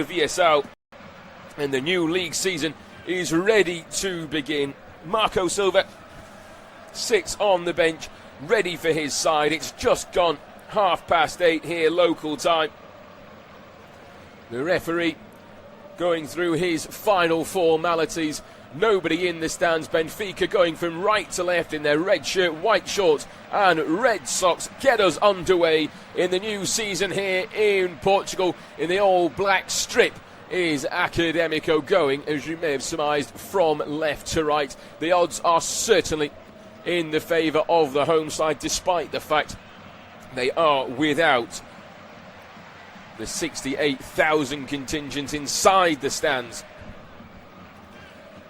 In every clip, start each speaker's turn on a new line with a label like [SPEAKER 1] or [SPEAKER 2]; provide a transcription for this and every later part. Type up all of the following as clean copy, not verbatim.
[SPEAKER 1] Viseu, and the new league season is ready to begin. Marco Silva sits on the bench, ready for his side. It's just gone 8:30 here local time. The referee going through his final formalities. Nobody in the stands. Benfica going from right to left in their red shirt, white shorts and red socks. Get us underway in the new season here in Portugal. In the all-black strip is Academico going, as you may have surmised, from left to right. The odds are certainly in the favour of the home side, despite the fact they are without the 68,000 contingent inside the stands.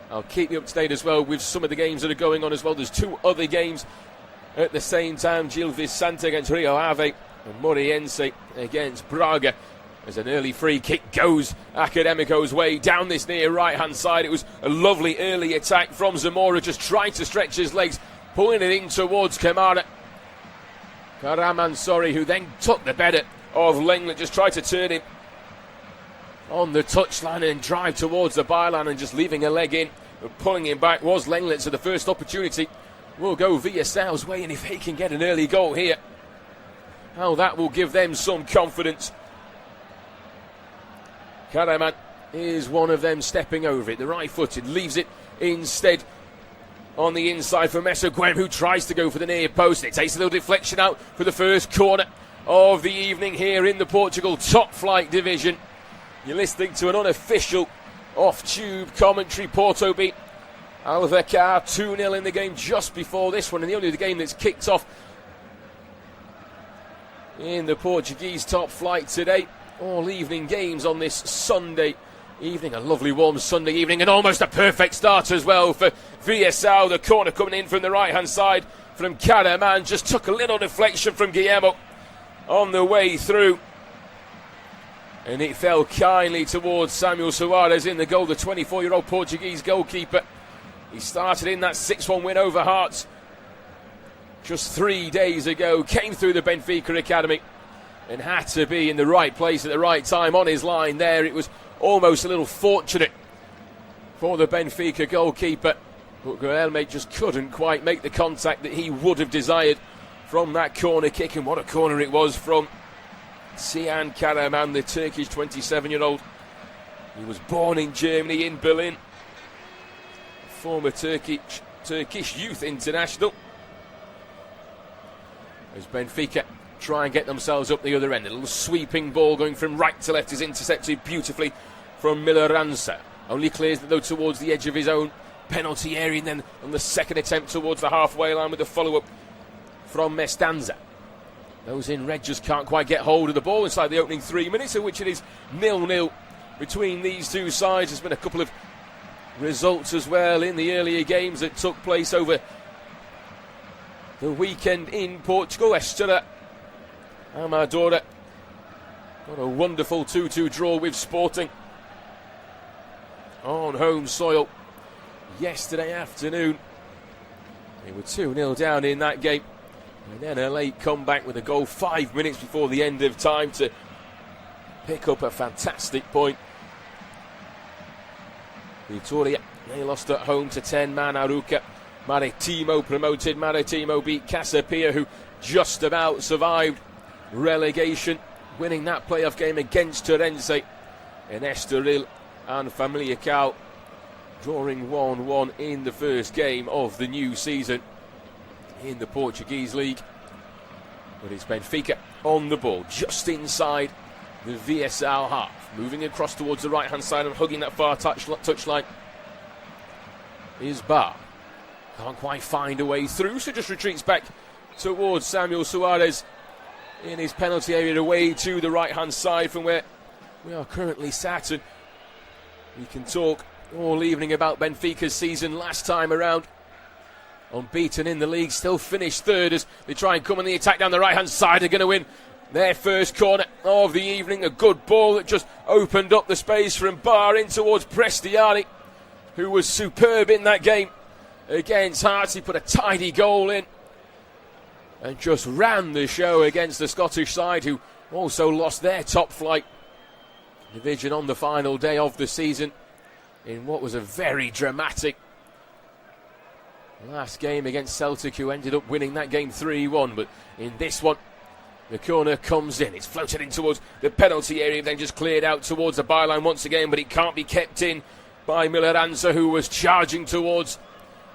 [SPEAKER 1] I'll keep you up to date as well with some of the games that are going on as well. There's two other games at the same time. Gil Vicente against Rio Ave and Moriense against Braga. As an early free kick goes Academico's way down this near right-hand side. It was a lovely early attack from Zamora, just trying to stretch his legs, pulling it in towards Kamara. Karaman, who then took the better of Lenglet, just tried to turn him on the touchline and drive towards the byline and just leaving a leg in. But pulling him back was Lenglet, so the first opportunity will go Viseu's way, and if he can get an early goal here, that will give them some confidence. Karaman is one of them stepping over it. The right-footed leaves it instead on the inside for Messa Gwen, who tries to go for the near post. It takes a little deflection out for the first corner of the evening here in the Portugal top flight division. You're listening to an unofficial off-tube commentary. Porto beat Alvacar 2-0 in the game just before this one, and the only game that's kicked off in the Portuguese top flight today. All evening games on this Sunday evening, a lovely warm Sunday evening, and almost a perfect start as well for Viseu. The corner coming in from the right-hand side from Karaman, just took a little deflection from Guillermo on the way through, and it fell kindly towards Samuel Soares in the goal, the 24-year-old Portuguese goalkeeper. He started in that 6-1 win over Hearts just 3 days ago, came through the Benfica Academy and had to be in the right place at the right time on his line there. It was almost a little fortunate for the Benfica goalkeeper, but Guilherme just couldn't quite make the contact that he would have desired from that corner kick, and what a corner it was from Sian Karaman, the Turkish 27-year-old. He was born in Germany, in Berlin, former Turkish youth international. As Benfica try and get themselves up the other end, a little sweeping ball going from right to left is intercepted beautifully from Milaranza. Only clears it though towards the edge of his own penalty area, and then on the second attempt towards the halfway line with the follow-up from Mestanza. Those in red just can't quite get hold of the ball inside the opening 3 minutes, of which it is 0-0 between these two sides. There's been a couple of results as well in the earlier games that took place over the weekend in Portugal. Estrela Amadora got a wonderful 2-2 draw with Sporting on home soil yesterday afternoon. They were 2-0 down in that game, and then a late comeback with a goal 5 minutes before the end of time to pick up a fantastic point. Vitória, they lost at home to 10-man Aruca. Maritimo promoted. Maritimo beat Casapia, who just about survived relegation, winning that playoff game against Torrense. And Estoril and Famalicão drawing 1-1 in the first game of the new season in the Portuguese league. But it's Benfica on the ball, just inside the VSL half, moving across towards the right hand side and hugging that far touchline is Bar. Can't quite find a way through, so just retreats back towards Samuel Soares in his penalty area, away to the right hand side from where we are currently sat. And we can talk all evening about Benfica's season last time around. Unbeaten in the league, still finished third as they try and come on the attack down the right hand side. They're going to win their first corner of the evening. A good ball that just opened up the space from Bar in towards Prestiani, who was superb in that game against Hearts. He put a tidy goal in and just ran the show against the Scottish side, who also lost their top flight division on the final day of the season in what was a very dramatic last game against Celtic, who ended up winning that game 3-1. But in this one, the corner comes in. It's floated in towards the penalty area, then just cleared out towards the byline once again, but it can't be kept in by Milaranza, who was charging towards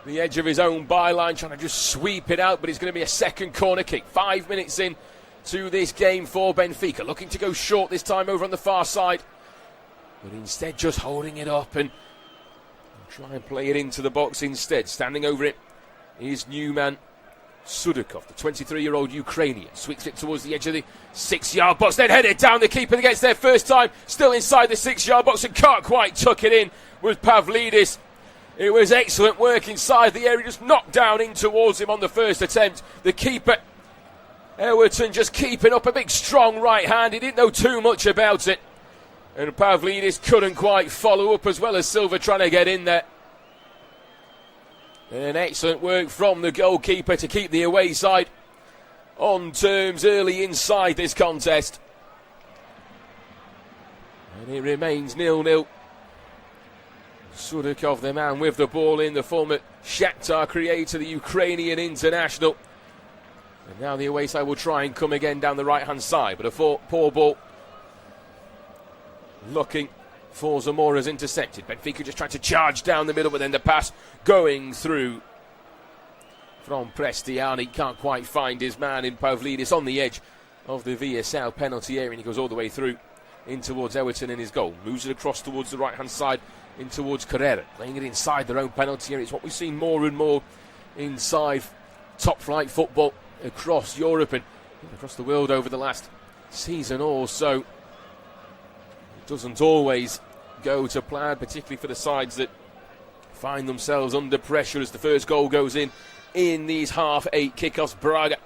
[SPEAKER 1] the edge of his own byline, trying to just sweep it out, but it's going to be a second corner kick. 5 minutes in to this game for Benfica, looking to go short this time over on the far side, but instead just holding it up and try and play it into the box instead. Standing over it is new man Sudakov, the 23-year-old Ukrainian. Sweeps it towards the edge of the 6-yard box, then headed down. The keeper gets there first time, still inside the 6-yard box and can't quite tuck it in with Pavlidis. It was excellent work inside the area, just knocked down in towards him on the first attempt. The keeper, Everton, just keeping up a big strong right hand. He didn't know too much about it, and Pavlidis couldn't quite follow up, as well as Silva trying to get in there. And excellent work from the goalkeeper to keep the away side on terms early inside this contest. And it remains 0-0. Sudakov, the man with the ball in, the former Shakhtar creator, the Ukrainian international. And now the away side will try and come again down the right-hand side, but a poor ball. Looking for Zamora's intercepted. Benfica just trying to charge down the middle, but then the pass going through from Prestiani. Can't quite find his man in Pavlidis on the edge of the Viseu penalty area, and he goes all the way through in towards Everton in his goal. Moves it across towards the right-hand side in towards Carrera, playing it inside their own penalty area. It's what we've seen more and more inside top-flight football across Europe and across the world over the last season or so. It doesn't always go to plan, particularly for the sides that find themselves under pressure as the first goal goes in these half-8 kickoffs. Braga,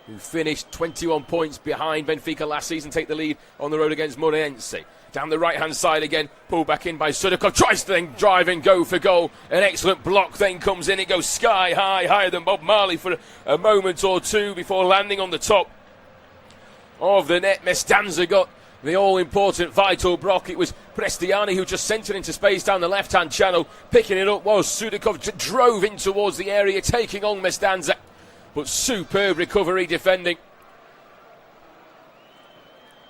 [SPEAKER 1] who finished 21 points behind Benfica last season, take the lead on the road against Moreirense. Down the right-hand side again, pulled back in by Sudakov, tries to then drive and go for goal. An excellent block then comes in, it goes sky high, higher than Bob Marley for a moment or two before landing on the top of the net. Mestanza got the all-important vital block. It was Prestiani who just sent it into space down the left-hand channel. Picking it up was Sudakov, drove in towards the area, taking on Mestanza. But superb recovery defending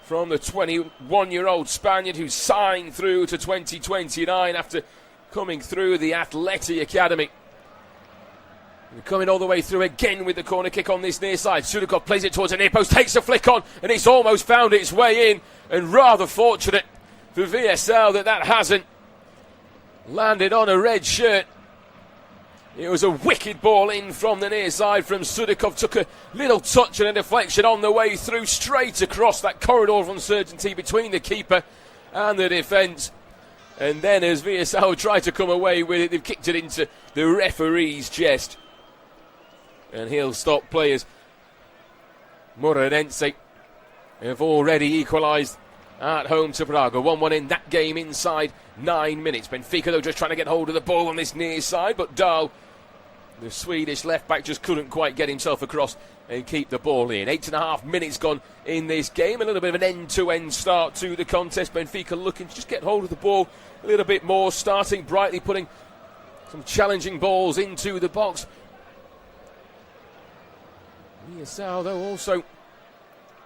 [SPEAKER 1] from the 21-year-old Spaniard, who signed through to 2029 after coming through the Atleti Academy. And coming all the way through again with the corner kick on this near side. Sudakov plays it towards the near post, takes a flick on, and it's almost found its way in. And rather fortunate for VSL that hasn't landed on a red shirt. It was a wicked ball in from the near side from Sudakov. Took a little touch and a deflection on the way through, straight across that corridor of uncertainty between the keeper and the defence. And then as VSL tried to come away with it, they've kicked it into the referee's chest. And he'll stop players. Moreirense have already equalised at home to Braga. 1-1 in that game inside 9 minutes. Benfica, though, just trying to get hold of the ball on this near side, but Dahl, the Swedish left-back, just couldn't quite get himself across and keep the ball in. 8.5 minutes gone in this game. A little bit of an end-to-end start to the contest. Benfica looking to just get hold of the ball a little bit more, starting brightly, putting some challenging balls into the box. VSL, though, also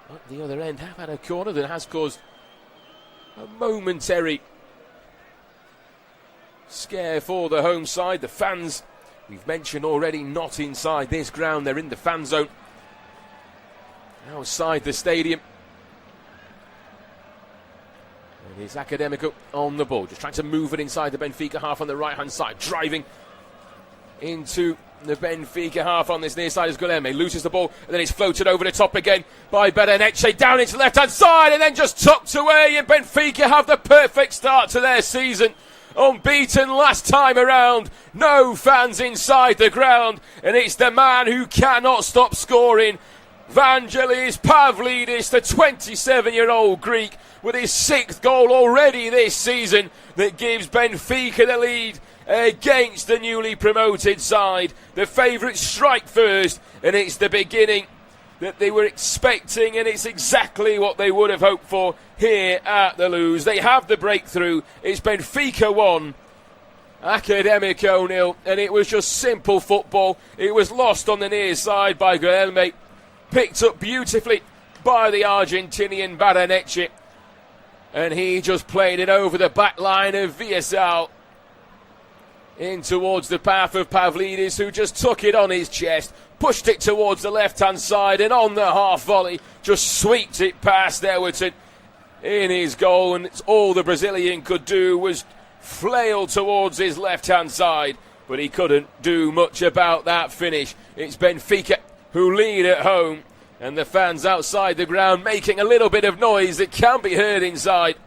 [SPEAKER 1] at the other end have had a corner that has caused a momentary scare for the home side. The fans, we've mentioned already, not inside this ground. They're in the fan zone outside the stadium. And it's Academico on the ball, just trying to move it inside the Benfica half on the right-hand side, driving into the Benfica half on this near side is Guilherme. Loses the ball, and then it's floated over the top again by Bereneche, down into the left-hand side, and then just tucked away, and Benfica have the perfect start to their season. Unbeaten last time around, no fans inside the ground, and it's the man who cannot stop scoring, Vangelis Pavlidis, the 27-year-old Greek, with his 6th goal already this season, that gives Benfica the lead against the newly promoted side. The favourites strike first, and it's the beginning that they were expecting, and it's exactly what they would have hoped for here at the Luz. They have the breakthrough. It's Benfica 1, Academico 0, and it was just simple football. It was lost on the near side by Guilherme, picked up beautifully by the Argentinian Baranecci, and he just played it over the back line of Viseu in towards the path of Pavlidis, who just took it on his chest, pushed it towards the left-hand side, and on the half volley just sweeps it past Everton in his goal, and all the Brazilian could do was flail towards his left-hand side, but he couldn't do much about that finish. It's Benfica who lead at home, and the fans outside the ground making a little bit of noise that can be heard inside,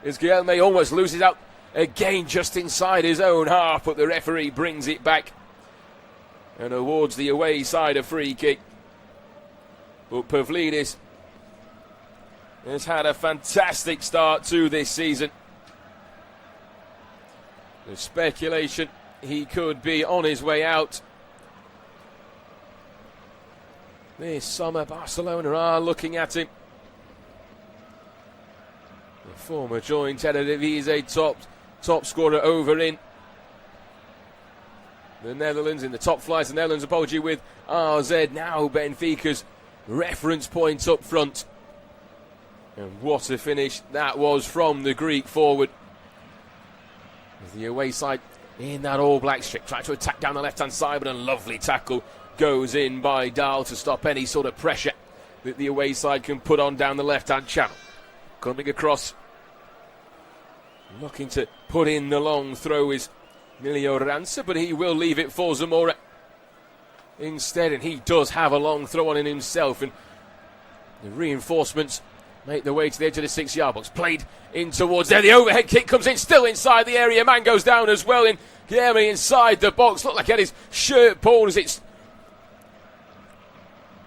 [SPEAKER 1] as Guilherme almost loses out again just inside his own half, but the referee brings it back and awards the away side a free kick. But Pavlidis has had a fantastic start to this season. The speculation he could be on his way out this summer. Barcelona are looking at him. The former joint Eredivisie top scorer over in the Netherlands, in the top flight of the Netherlands, with RZ. Now Benfica's reference point up front. And what a finish that was from the Greek forward. With the away side in that all-black strip, trying to attack down the left-hand side, but a lovely tackle goes in by Dahl to stop any sort of pressure that the away side can put on down the left-hand channel. Coming across, looking to put in the long throw is Emilio Ranza, but he will leave it for Zamora instead, and he does have a long throw on in himself, and the reinforcements make their way to the edge of the 6-yard box. Played in towards there. The overhead kick comes in, still inside the area. Man goes down as well. In Guilherme inside the box. Looked like he had his shirt pulled as it's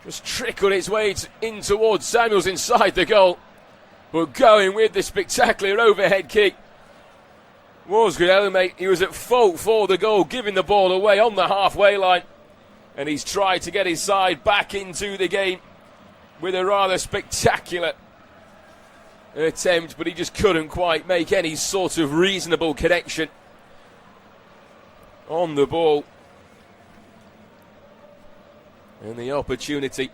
[SPEAKER 1] just trickled its way in towards Samuels inside the goal. But going with the spectacular overhead kick was Guilherme. He was at fault for the goal, giving the ball away on the halfway line. And he's tried to get his side back into the game with a rather spectacular attempt, but he just couldn't quite make any sort of reasonable connection on the ball. And the opportunity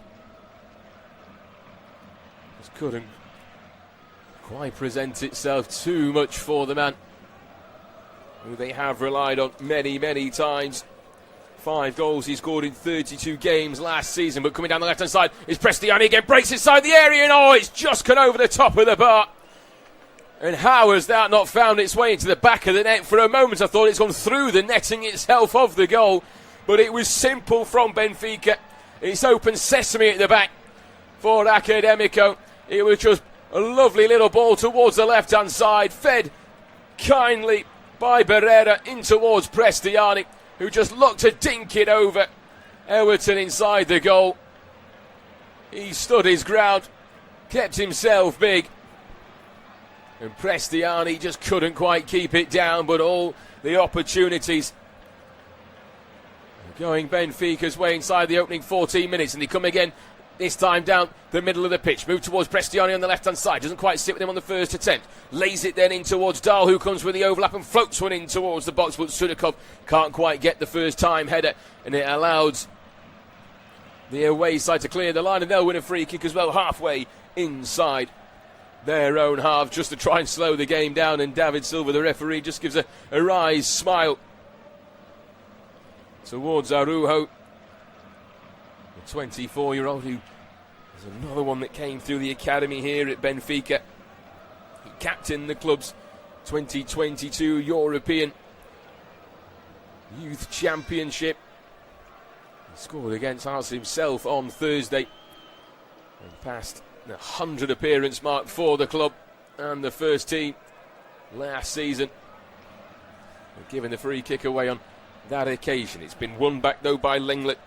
[SPEAKER 1] just couldn't quite present itself. Too much for the man who they have relied on many, many times. 5 goals he scored in 32 games last season, but coming down the left-hand side is Prestiani again, breaks inside the area, and oh, it's just gone over the top of the bar. And how has that not found its way into the back of the net? For a moment I thought it's gone through the netting itself of the goal, but it was simple from Benfica. It's open sesame at the back for Academico. It was just a lovely little ball towards the left-hand side, fed kindly by Barrera in towards Prestiani, who just looked to dink it over Everton inside the goal. He stood his ground, kept himself big, and Prestiani just couldn't quite keep it down, but all the opportunities going Benfica's way inside the opening 14 minutes, and they come again, this time down the middle of the pitch. Move towards Prestiani on the left-hand side. Doesn't quite sit with him on the first attempt. Lays it then in towards Dahl, who comes with the overlap and floats one in towards the box, but Sudakov can't quite get the first-time header, and it allows the away side to clear the line, and they'll win a free kick as well, halfway inside their own half, just to try and slow the game down. And David Silva, the referee, just gives a wry smile towards Arujo, the 24-year-old, who is another one that came through the academy here at Benfica. He captained the club's 2022 European Youth Championship. He scored against Hearts himself on Thursday and passed the 100 appearance mark for the club and the first team last season. And giving the free kick away on that occasion. It's been won back though by Lenglet.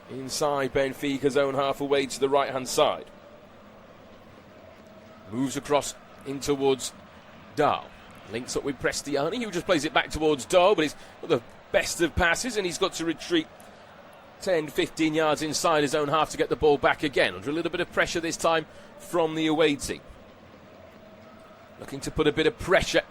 [SPEAKER 1] Inside Benfica's own half, away to the right hand side. Moves across in towards Dahl. Links up with Prestiani, who just plays it back towards Dahl, but he's got the best of passes and he's got to retreat 10, 15 yards inside his own half to get the ball back again. Under a little bit of pressure this time from the away team. Looking to put a bit of pressure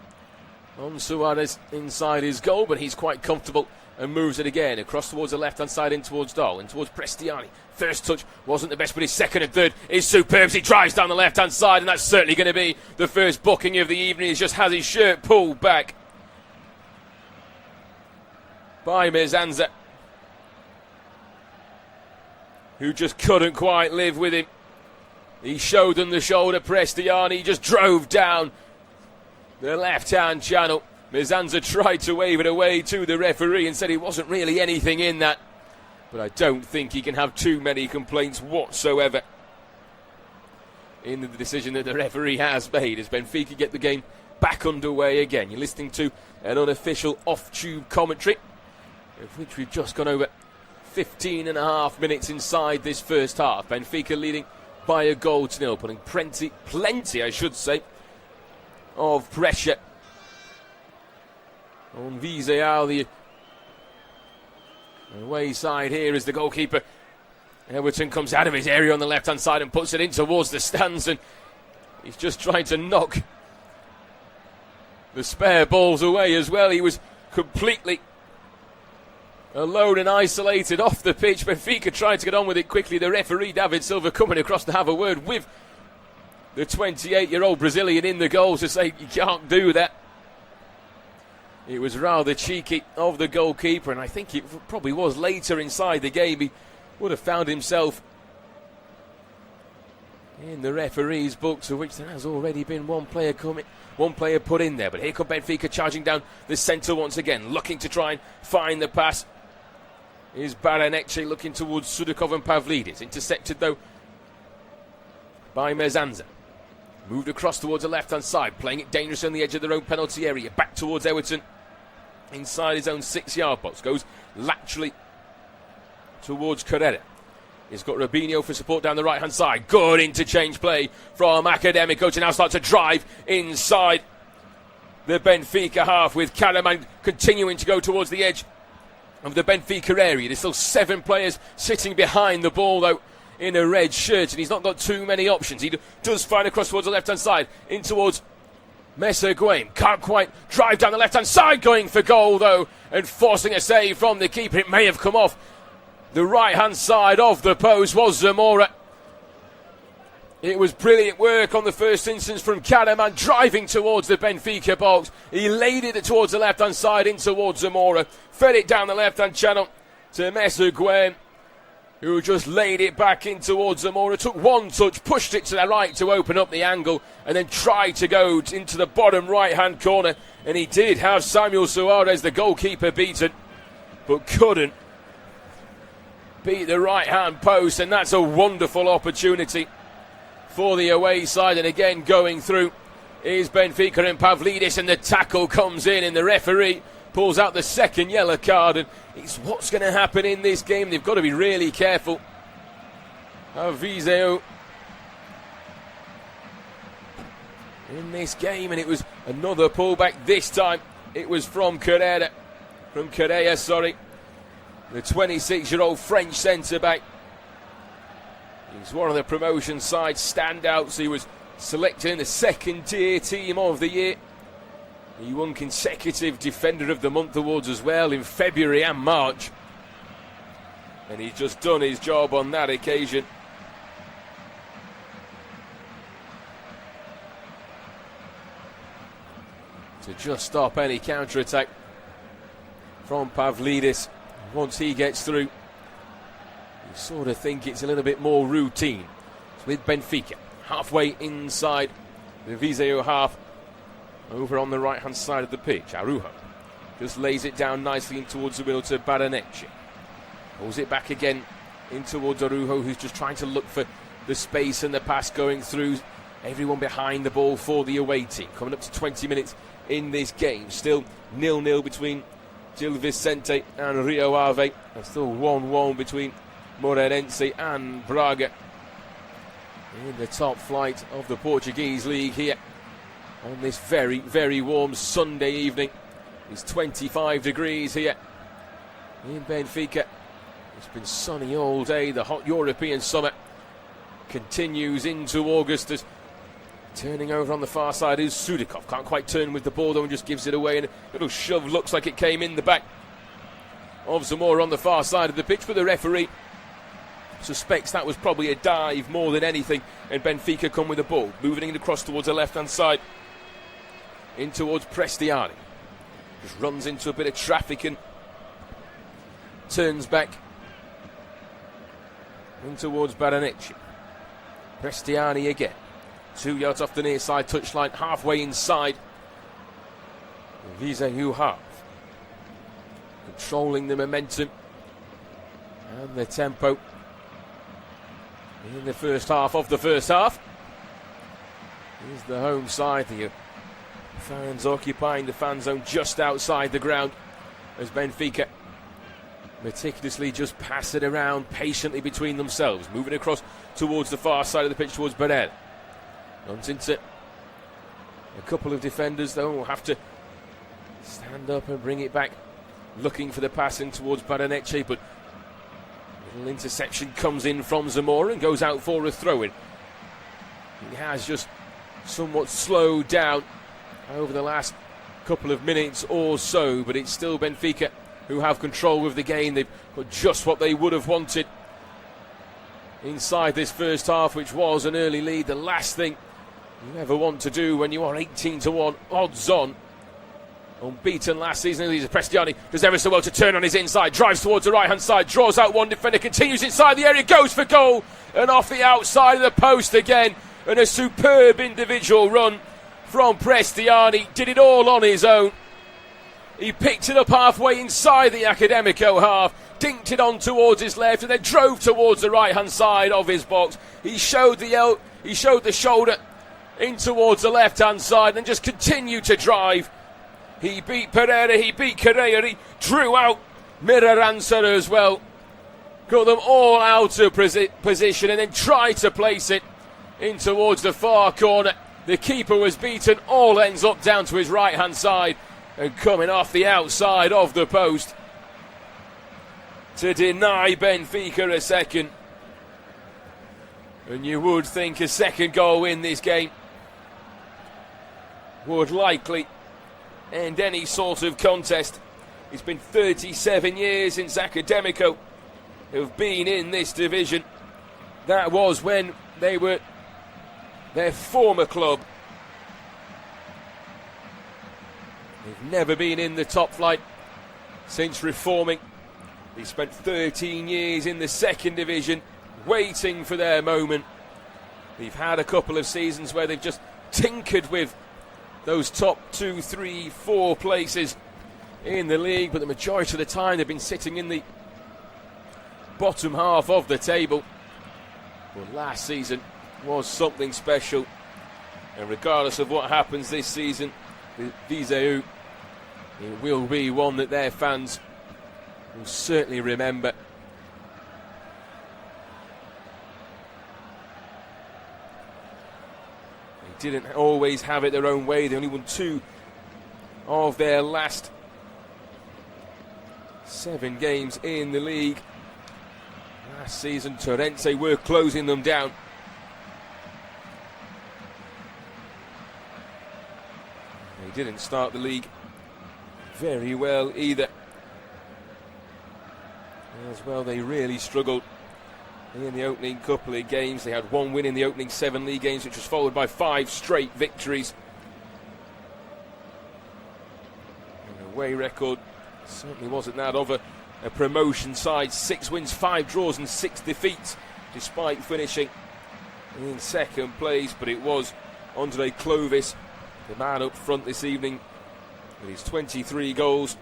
[SPEAKER 1] on Suarez inside his goal, but he's quite comfortable and moves it again across towards the left-hand side, in towards Dahl, in towards Prestiani. First touch wasn't the best, but his second and third is superb. He drives down the left-hand side, and that's certainly going to be the first booking of the evening. He just has his shirt pulled back by Mezanza, who just couldn't quite live with him. He showed them the shoulder. Prestiani just drove down the left-hand channel. Mezanza tried to wave it away to the referee and said it wasn't really anything in that. But I don't think he can have too many complaints whatsoever in the decision that the referee has made as Benfica get the game back underway again. You're listening to an unofficial off-tube commentary, of which we've just gone over 15 and a half minutes inside this first half. Benfica leading by a goal to nil, putting plenty, I should say, of pressure on Viseu. The away side here is the goalkeeper. Everton comes out of his area on the left-hand side and puts it in towards the stands, and he's just trying to knock the spare balls away as well. He was completely alone and isolated off the pitch. Benfica tried to get on with it quickly. The referee, David Silva, coming across to have a word with the 28-year-old Brazilian in the goal to say, you can't do that. It was rather cheeky of the goalkeeper, and I think it probably was later inside the game. He would have found himself in the referee's books, of which there has already been one player put in there. But here come Benfica charging down the centre once again, looking to try and find the pass. Is Baranecci looking towards Sudakov and Pavlidis. Intercepted, though, by Mezanza. Moved across towards the left-hand side, playing it dangerous on the edge of their own penalty area. Back towards Everton, inside his own 6-yard box. Goes laterally towards Carrera. He's got Robinho for support down the right-hand side. Good interchange play from Academico to now start to drive inside the Benfica half, with Karaman continuing to go towards the edge of the Benfica area. There's still 7 players sitting behind the ball, though, in a red shirt, and he's not got too many options. He does find across towards the left-hand side, in towards Messer Guaim. Can't quite drive down the left-hand side, going for goal, though, and forcing a save from the keeper. It may have come off the right-hand side of the post. Was Zamora. It was brilliant work on the first instance from Karaman, driving towards the Benfica box. He laid it towards the left-hand side, in towards Zamora. Fed it down the left-hand channel to Messer Guaim, who just laid it back in towards Zamora. Took one touch, pushed it to the right to open up the angle, and then tried to go into the bottom right-hand corner. And he did have Samuel Suarez, the goalkeeper, beaten, but couldn't beat the right-hand post. And that's a wonderful opportunity for the away side. And again, going through is Benfica and Pavlidis, and the tackle comes in, and the referee pulls out the second yellow card. And it's what's going to happen in this game. They've got to be really careful of Viseu in this game. And it was another pullback. This time it was from Correa, the 26-year-old French centre-back. He's one of the promotion side standouts. He was selected in the second-tier team of the year. He won consecutive Defender of the Month awards as well in February and March. And he's just done his job on that occasion. To just stop any counter-attack from Pavlidis. Once he gets through, you sort of think it's a little bit more routine. It's with Benfica halfway inside the Viseu half, over on the right-hand side of the pitch. Araujo just lays it down nicely in towards the middle to Baranecci. Pulls it back again in towards Araujo, who's just trying to look for the space and the pass going through everyone behind the ball for the away team. Coming up to 20 minutes in this game. Still 0-0 between Gil Vicente and Rio Ave. And still 1-1 between Moreirense and Braga in the top flight of the Portuguese league here on this very, very warm Sunday evening. It's 25 degrees here in Benfica It's been sunny all day. The hot European summer continues into August. As turning over on the far side is Sudikov. Can't quite turn with the ball though and just gives it away. And a little shove, looks like it came in the back of Zamora on the far side of the pitch. But the referee suspects that was probably a dive more than anything. And Benfica come with the ball, moving it across towards the left-hand side. In towards Prestiani. Just runs into a bit of traffic and turns back in towards Baranici. Prestiani again. 2 yards off the near side touchline, halfway inside. Viseu half. Controlling the momentum and the tempo in the first half of the first half. Here's the home side. The fans occupying the fan zone just outside the ground as Benfica meticulously just pass it around patiently between themselves, moving across towards the far side of the pitch towards Primeira. Runs into a couple of defenders though, will have to stand up and bring it back, looking for the pass in towards Baranici, but a little interception comes in from Zamora and goes out for a throw-in. He has just somewhat slowed down over the last couple of minutes or so, but it's still Benfica who have control of the game. They've got just what they would have wanted inside this first half, which was an early lead. The last thing you ever want to do when you are 18-1 odds on, unbeaten last season. Prestiani does ever so well to turn on his inside, drives towards the right hand side, draws out one defender, continues inside the area, goes for goal, and off the outside of the post again. And a superb individual run from Prestiani. Did it all on his own. He picked it up halfway inside the Academico half, dinked it on towards his left, and then drove towards the right-hand side of his box. He showed the shoulder in towards the left-hand side, and just continued to drive. He beat Pereira, he beat Correa, he drew out Miraranza as well. Got them all out of position, and then tried to place it in towards the far corner. The keeper was beaten, all ends up down to his right-hand side, and coming off the outside of the post to deny Benfica a second. And you would think a second goal in this game would likely end any sort of contest. It's been 37 years since Academico have been in this division. That was when they were their former club. They've never been in the top flight since reforming. They spent 13 years in the second division waiting for their moment. They've had a couple of seasons where they've just tinkered with those top 2, 3, 4 places in the league, but the majority of the time they've been sitting in the bottom half of the table. But last season was something special, and regardless of what happens this season, Viseu, it will be one that their fans will certainly remember. They didn't always have it their own way. They only won 2 of their last 7 games in the league. Last season, Torrente were closing them down. They didn't start the league very well either. As well, they really struggled in the opening couple of games. They had 1 win in the opening 7 league games, which was followed by 5 straight victories. And the away record certainly wasn't that of a promotion side. 6 wins, 5 draws and 6 defeats, despite finishing in second place. But it was Andre Clovis, the man up front this evening, with his 23 goals,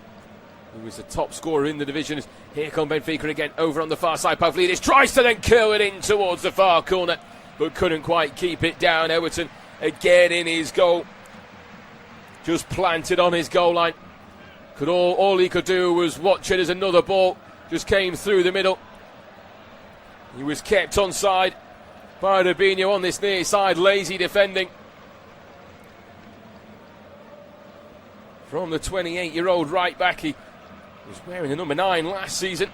[SPEAKER 1] who was the top scorer in the division. Here come Benfica again, over on the far side. Pavlidis tries to then curl it in towards the far corner, but couldn't quite keep it down. Everton again in his goal, just planted on his goal line. All he could do was watch it as another ball just came through the middle. He was kept onside by Rubinho on this near side, lazy defending from the 28-year-old right back. He was wearing the number 9 last season.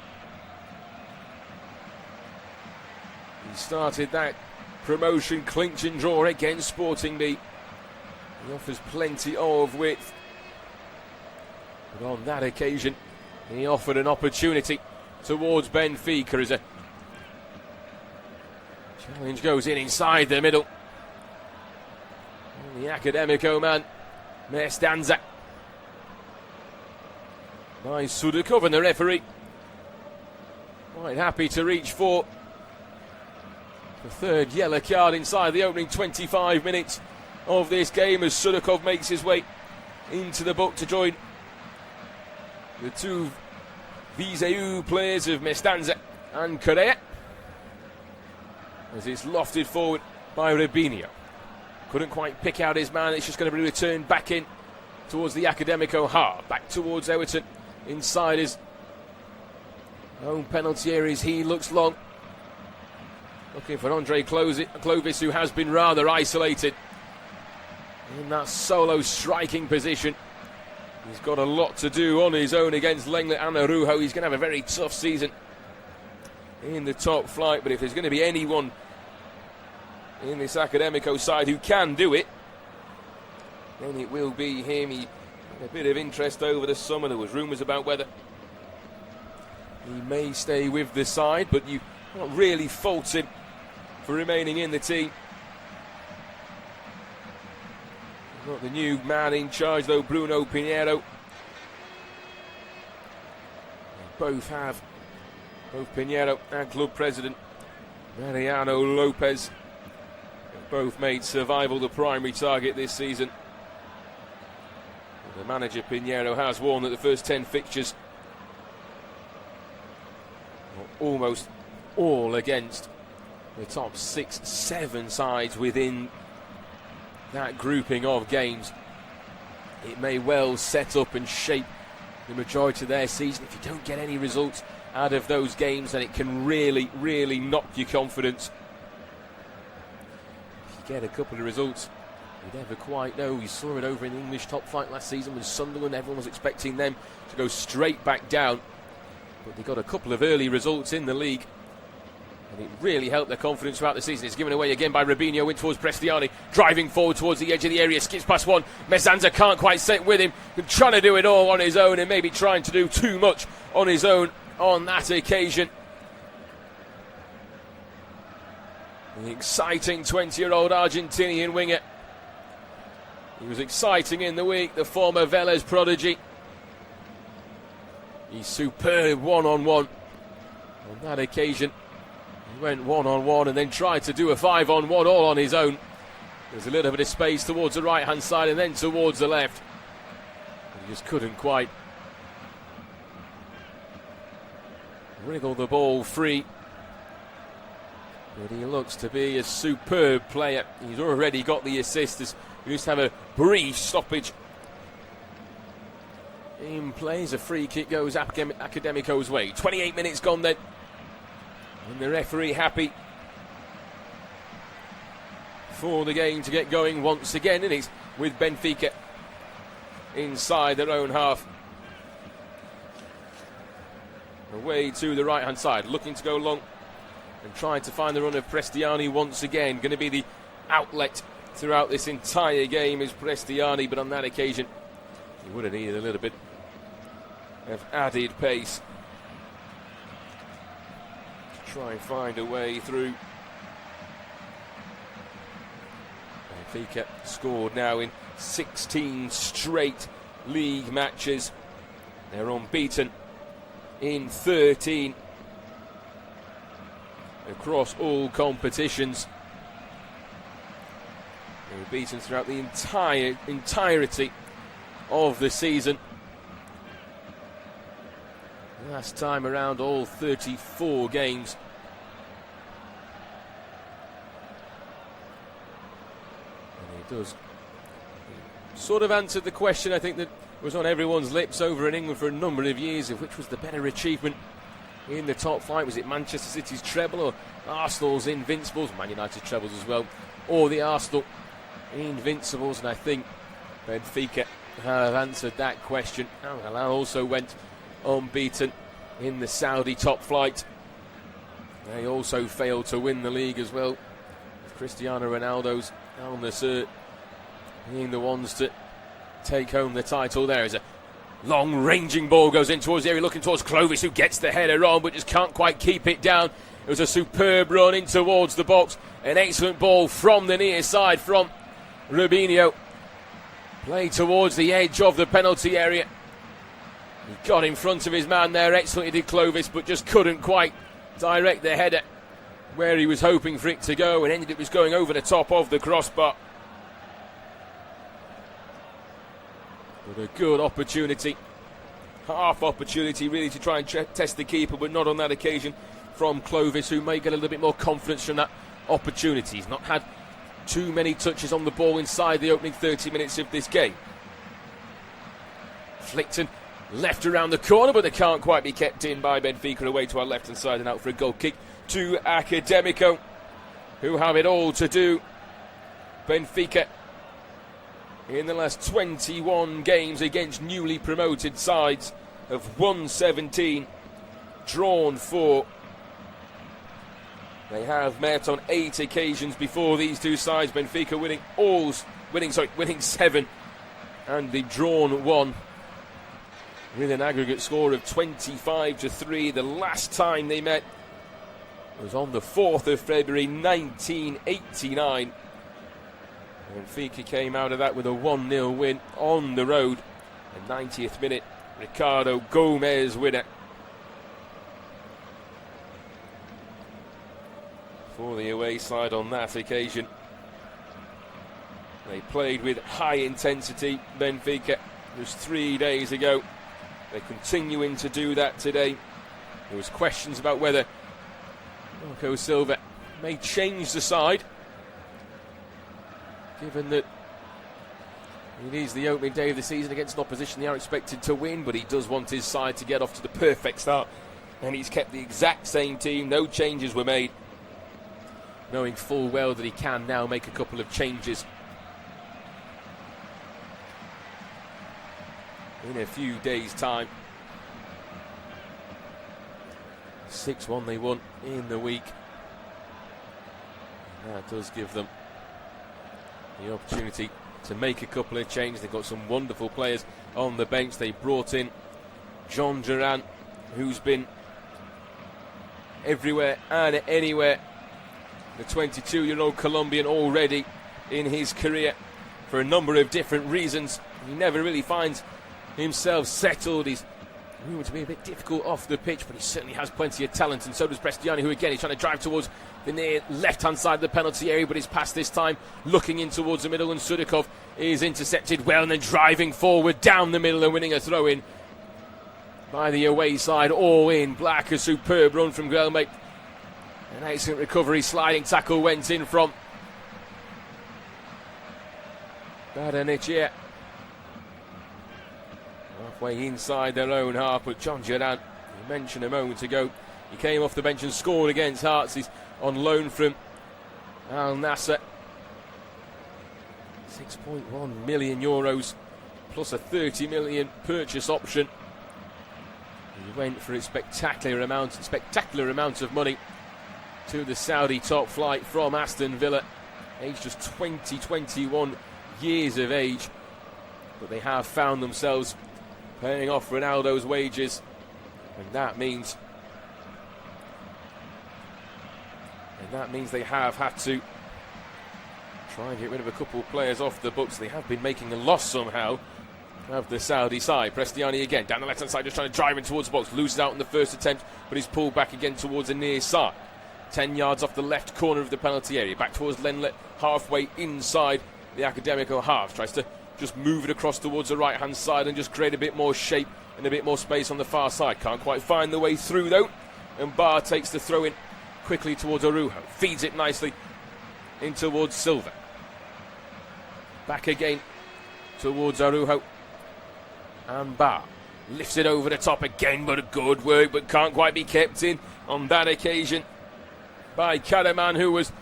[SPEAKER 1] started that promotion clinching draw against Sporting B. He offers plenty of width, but on that occasion he offered an opportunity towards Benfica as a challenge goes inside the middle. And the Academico man, Mestanza. Nice Sudakov, and the referee quite happy to reach for the third yellow card inside the opening 25 minutes of this game as Sudakov makes his way into the book to join the two Viseu players of Mestanza and Correa, as it's lofted forward by Rubinho. Couldn't quite pick out his man. It's just going to be returned back in towards the Academico half, back towards Everton inside his own penalty areas. He looks long, looking for Andre Clovis, who has been rather isolated in that solo striking position. He's got a lot to do on his own against Lenglet and Arujo. He's going to have a very tough season in the top flight, but if there's going to be anyone in this Academico side who can do it, then it will be him. He had a bit of interest over the summer. There was rumours about whether he may stay with the side, but you can't really fault him for remaining in the team. Not the new man in charge though, Bruno Pinheiro. Both Pinheiro and club president Mariano Lopez have both made survival the primary target this season. The manager Pinheiro has warned that the first 10 fixtures are almost all against the top 6-7 sides within that grouping of games. It may well set up and shape the majority of their season. If you don't get any results out of those games, then it can really, really knock your confidence. If you get a couple of results, you never quite know. We saw it over in the English top flight last season with Sunderland. Everyone was expecting them to go straight back down, but they got a couple of early results in the league, and it really helped their confidence throughout the season. It's given away again by Rubinho in towards Prestiani, driving forward towards the edge of the area, skips past one. Mesanza can't quite sit with him, trying to do it all on his own and maybe trying to do too much on his own on that occasion. The exciting 20-year-old Argentinian winger. He was exciting in the week, the former Vélez prodigy. He's superb one-on-one. On that occasion, he went one-on-one and then tried to do a 5-on-1 all on his own. There's a little bit of space towards the right-hand side and then towards the left. He just couldn't quite wriggle the ball free. But he looks to be a superb player. He's already got the assist as we just have a brief stoppage in play. A free kick goes Academico's way. 28 minutes gone then. And the referee happy for the game to get going once again, and it's with Benfica inside their own half. Away to the right hand side, looking to go long and trying to find the run of Prestiani once again. Going to be the outlet throughout this entire game is Prestiani, but on that occasion he would have needed a little bit of added pace to try and find a way through. Benfica scored now in 16 straight league matches. They're unbeaten in 13 across all competitions. They were beaten throughout the entirety of the season. Last time around, all 34 games. And he does sort of answered the question, I think, that was on everyone's lips over in England for a number of years, of which was the better achievement in the top flight. Was it Manchester City's treble or Arsenal's Invincibles, Man United's trebles as well, or the Arsenal Invincibles? And I think Benfica have answered that question. Al Hilal also went unbeaten in the Saudi top flight. They also failed to win the league as well. Cristiano Ronaldo's Al Nassr being the ones to take home the title. There is a long ranging ball goes in towards the area, looking towards Clovis, who gets the header on but just can't quite keep it down. It was a superb run in towards the box. An excellent ball from the near side from Rubinho. Played towards the edge of the penalty area. He got in front of his man there. Excellently did Clovis, but just couldn't quite direct the header where he was hoping for it to go, and ended up going over the top of the crossbar. But a good opportunity, half opportunity really, to try and test the keeper, but not on that occasion from Clovis, who may get a little bit more confidence from that opportunity. He's not had too many touches on the ball inside the opening 30 minutes of this game. Flickton left around the corner, but they can't quite be kept in by Benfica, away to our left hand side and out for a goal kick to Academico, who have it all to do. Benfica, in the last 21 games against newly promoted sides, have won 17, drawn 4. They have met on 8 occasions before these two sides. Benfica winning 7, and they've drawn 1 with an aggregate score of 25-3. The last time they met was on the 4th of February 1989. Benfica came out of that with a 1-0 win on the road. The 90th minute, Ricardo Gomez winner for the away side on that occasion. They played with high intensity, Benfica. It was 3 days ago. They're continuing to do that today. There was questions about whether Marco Silva may change the side, given that it is the opening day of the season against an opposition they are expected to win, but he does want his side to get off to the perfect start, and he's kept the exact same team. No changes were made, knowing full well that he can now make a couple of changes in a few days' time. 6-1 they won in the week. And that does give them the opportunity to make a couple of changes. They've got some wonderful players on the bench. They brought in John Duran, who's been everywhere and anywhere. The 22-year-old Colombian, already in his career for a number of different reasons. He never really finds himself settled. He's rumored to be a bit difficult off the pitch, but he certainly has plenty of talent, and so does Prestiani, who again is trying to drive towards the near left-hand side of the penalty area, but his pass this time looking in towards the middle, and Sudikov is intercepted well, and then driving forward down the middle and winning a throw-in by the away side. All in black. A superb run from Guelme. An excellent recovery, sliding tackle went in from Badanic. Halfway inside their own half, but John Duran, you mentioned a moment ago, he came off the bench and scored against Hearts. He's on loan from Al Nassr. 6.1 million euros plus a 30 million purchase option. He went for a spectacular amount of money to the Saudi top flight from Aston Villa, aged just 21 years of age. But they have found themselves paying off Ronaldo's wages, and that means they have had to try and get rid of a couple of players off the books. They have been making a loss somehow of the Saudi side. Prestiani again down the left hand side, just trying to drive in towards the box, loses out in the first attempt, but he's pulled back again towards the near side, 10 yards off the left corner of the penalty area, back towards Lenlet, halfway inside the Academico half, tries to just move it across towards the right hand side and just create a bit more shape and a bit more space on the far side. Can't quite find the way through though, and Barr takes the throw in quickly towards Araujo, feeds it nicely in towards Silva, back again towards Araujo, and Barr lifts it over the top again, but a good work, but can't quite be kept in on that occasion by Karaman, who was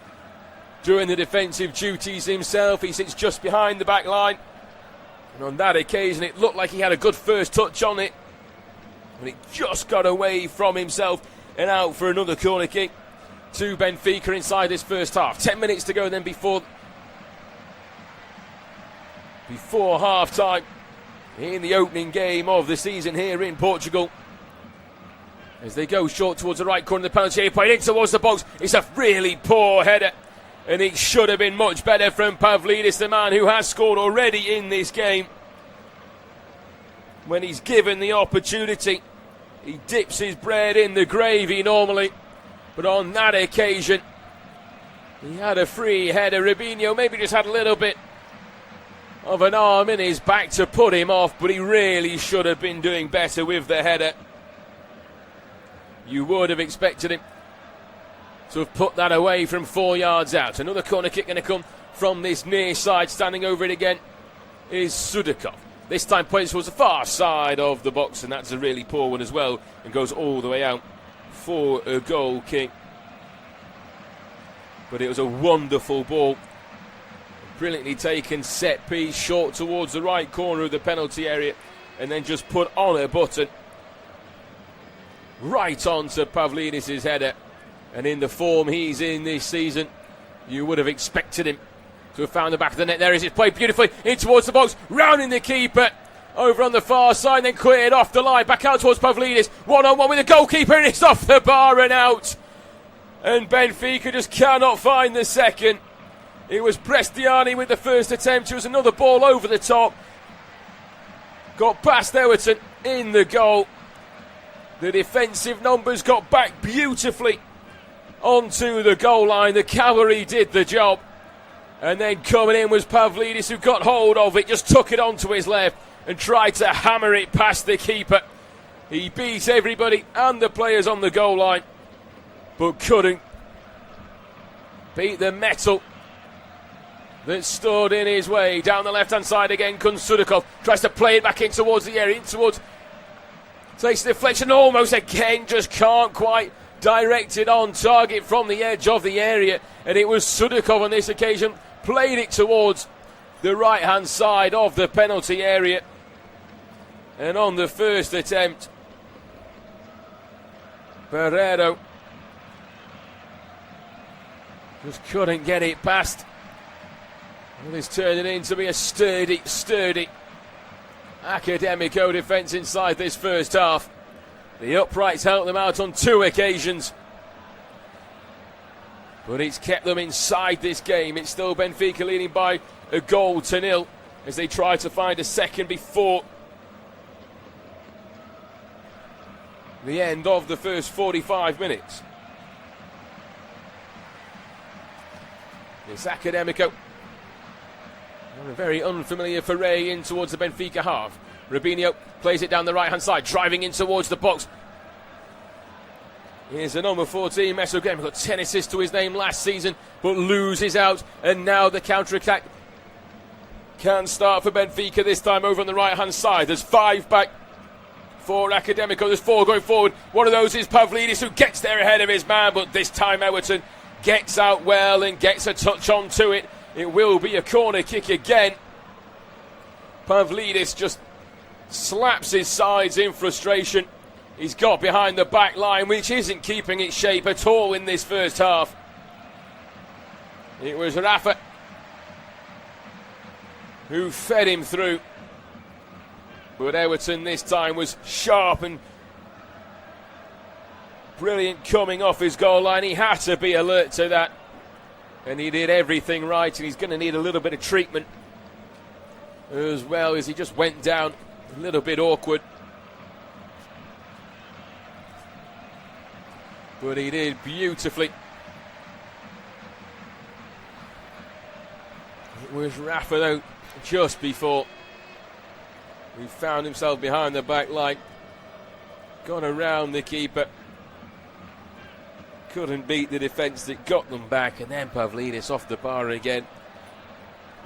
[SPEAKER 1] doing the defensive duties himself. He sits just behind the back line, and on that occasion it looked like he had a good first touch on it, but it just got away from himself and out for another corner kick. to Benfica inside this first half. 10 minutes to go then before half-time in the opening game of the season here in Portugal. As they go short towards the right corner of the penalty area, played in towards the box. It's a really poor header, and it should have been much better from Pavlidis, the man who has scored already in this game. When he's given the opportunity, he dips his bread in the gravy normally, but on that occasion he had a free header. Robinho maybe just had a little bit of an arm in his back to put him off, but he really should have been doing better with the header. You would have expected him to have put that away from 4 yards out. Another corner kick going to come from this near side. Standing over it again is Sudakov. This time plays towards the far side of the box, and that's a really poor one as well, and goes all the way out for a goal kick. But it was a wonderful ball. Brilliantly taken set piece, short towards the right corner of the penalty area, and then just put on a button right onto Pavlidis' header. And in the form he's in this season, you would have expected him to have found the back of the net. There is it, played beautifully in towards the box, rounding the keeper over on the far side, then cleared off the line, back out towards Pavlidis, one-on-one with the goalkeeper, and it's off the bar and out. And Benfica just cannot find the second. It was Prestiani with the first attempt. It was another ball over the top, got past Everton in the goal. The defensive numbers got back beautifully onto the goal line. The cavalry did the job. And then coming in was Pavlidis, who got hold of it, just took it onto his left and tried to hammer it past the keeper. He beat everybody and the players on the goal line, but couldn't beat the metal that stood in his way. Down the left-hand side again comes Sudakov, tries to play it back in towards the area, in towards... Takes the deflection almost again, just can't quite direct it on target from the edge of the area. And it was Sudakov on this occasion, played it towards the right-hand side of the penalty area. And on the first attempt, Barreiro just couldn't get it past. Well, it's turning into be a sturdy Academico defence inside this first half. The uprights helped them out on 2 occasions, but it's kept them inside this game. It's still Benfica leading by a 1-0 as they try to find a second before the end of the first 45 minutes. It's Academico. A very unfamiliar foray in towards the Benfica half. Robinho plays it down the right-hand side, driving in towards the box. Here's the number 14, Meso Game. Got 10 assists to his name last season, but loses out. And now the counter-attack can start for Benfica this time over on the right-hand side. There's 5 back for Academico. There's 4 going forward. One of those is Pavlidis, who gets there ahead of his man, but this time Everton gets out well and gets a touch onto it. It will be a corner kick again. Pavlidis just slaps his sides in frustration. He's got behind the back line, which isn't keeping its shape at all in this first half. It was Rafa who fed him through. But Everton this time was sharp and brilliant coming off his goal line. He had to be alert to that. And he did everything right, and he's going to need a little bit of treatment as well, as he just went down a little bit awkward. But he did beautifully. It was Rafa, though, just before he found himself behind the back line. Gone around the keeper. Couldn't beat the defence that got them back, and then Pavlidis off the bar again.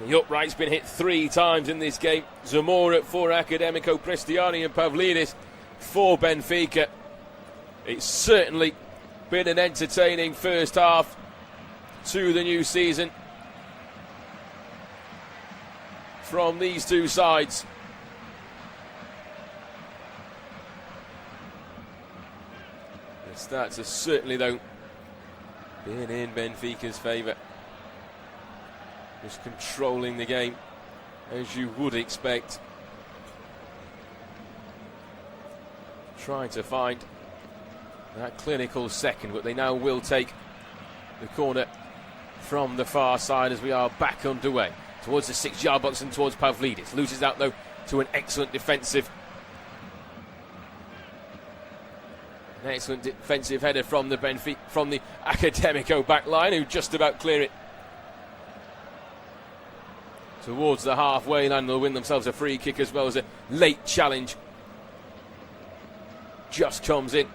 [SPEAKER 1] The upright's been hit 3 times in this game. Zamora for Academico, Prestiani and Pavlidis for Benfica. It's certainly been an entertaining first half to the new season from these 2 sides. The stats are certainly, though, been in Benfica's favour. Just controlling the game, as you would expect. Trying to find that clinical second, but they now will take the corner from the far side as we are back underway. Towards the 6-yard box and towards Pavlidis. Loses out, though, to an excellent defensive header from the Academico back line, who just about clear it towards the halfway line. They'll win themselves a free kick as well as a late challenge. Just comes in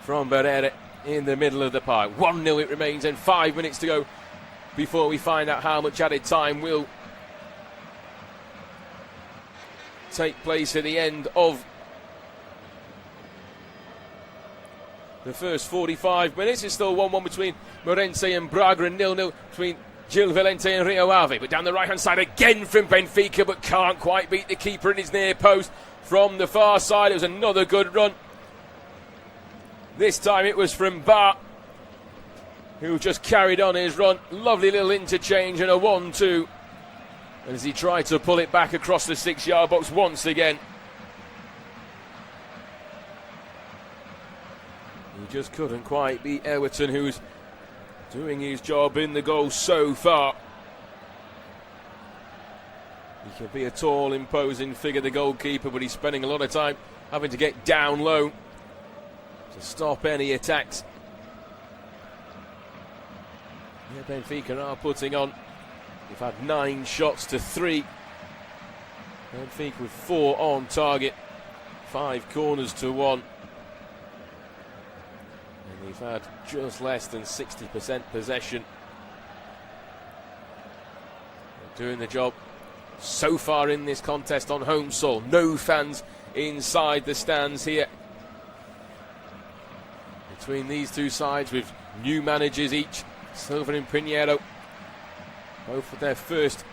[SPEAKER 1] from Primeira in the middle of the park. 1-0 it remains, and 5 minutes to go before we find out how much added time will take place at the end of the first 45 minutes. It's still 1-1 between Morense and Braga, and 0-0 between Gil Valente and Rio Ave. But down the right hand side again from Benfica, but can't quite beat the keeper in his near post from the far side. It was another good run. This time it was from Bar, who just carried on his run. Lovely little interchange and a 1-2 as he tried to pull it back across the 6-yard box once again. He just couldn't quite beat Everton, who's doing his job in the goal so far. He can be a tall, imposing figure, the goalkeeper, but he's spending a lot of time having to get down low to stop any attacks. Yeah, Benfica are putting on. They've had 9 shots to 3. Benfica with 4 on target, 5 corners to 1. And they've had just less than 60% possession. They're doing the job so far in this contest on home soil. No fans inside the stands here. Between these two sides, with new managers each, Silva and Primeira, both with their first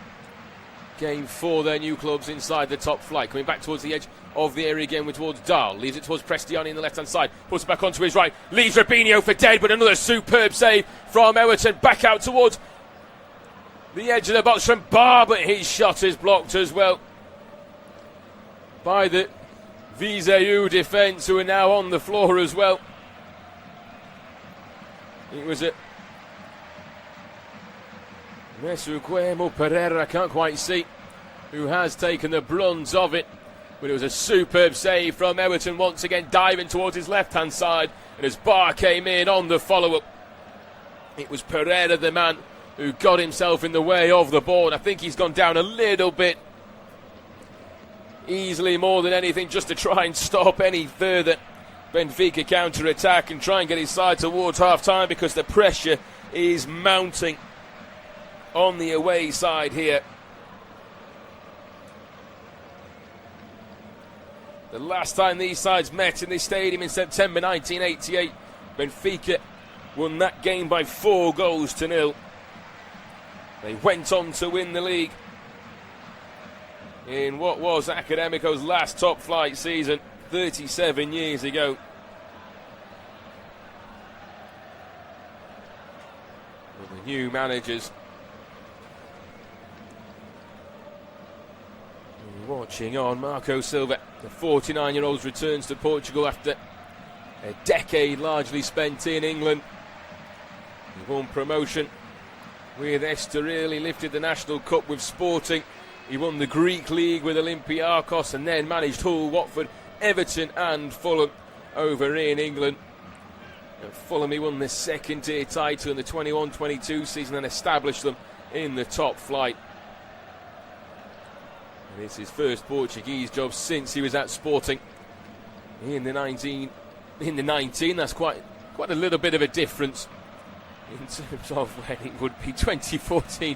[SPEAKER 1] game for their new clubs inside the top flight. Coming back towards the edge of the area again with towards Dahl. Leaves it towards Prestiani in the left hand side. Puts it back onto his right. Leaves Robinho for dead, but another superb save from Everton. Back out towards the edge of the box from Bar, but his shot is blocked as well by the Viseu defence, who are now on the floor as well. It was a Mesuguemo Pereira, I can't quite see, who has taken the brunt of it, but it was a superb save from Everton once again, diving towards his left hand side, and as Bar came in on the follow up, it was Pereira, the man who got himself in the way of the ball. And I think he's gone down a little bit easily, more than anything, just to try and stop any further Benfica counter-attack and try and get his side towards half-time, because the pressure is mounting on the away side here. The last time these sides met in this stadium in September 1988, Benfica won that game by 4-0. They went on to win the league in what was Academico's last top flight season 37 years ago. With the new managers watching on, Marco Silva, the 49-year-old, returns to Portugal after a decade largely spent in England. He won promotion with Estoril. He lifted the National Cup with Sporting. He won the Greek League with Olympiacos, and then managed Hull, Watford, Everton and Fulham over in England. At Fulham he won the second-tier title in the 21-22 season and established them in the top flight. And it's his first Portuguese job since he was at Sporting in the 19. That's quite a little bit of a difference in terms of when it would be 2014,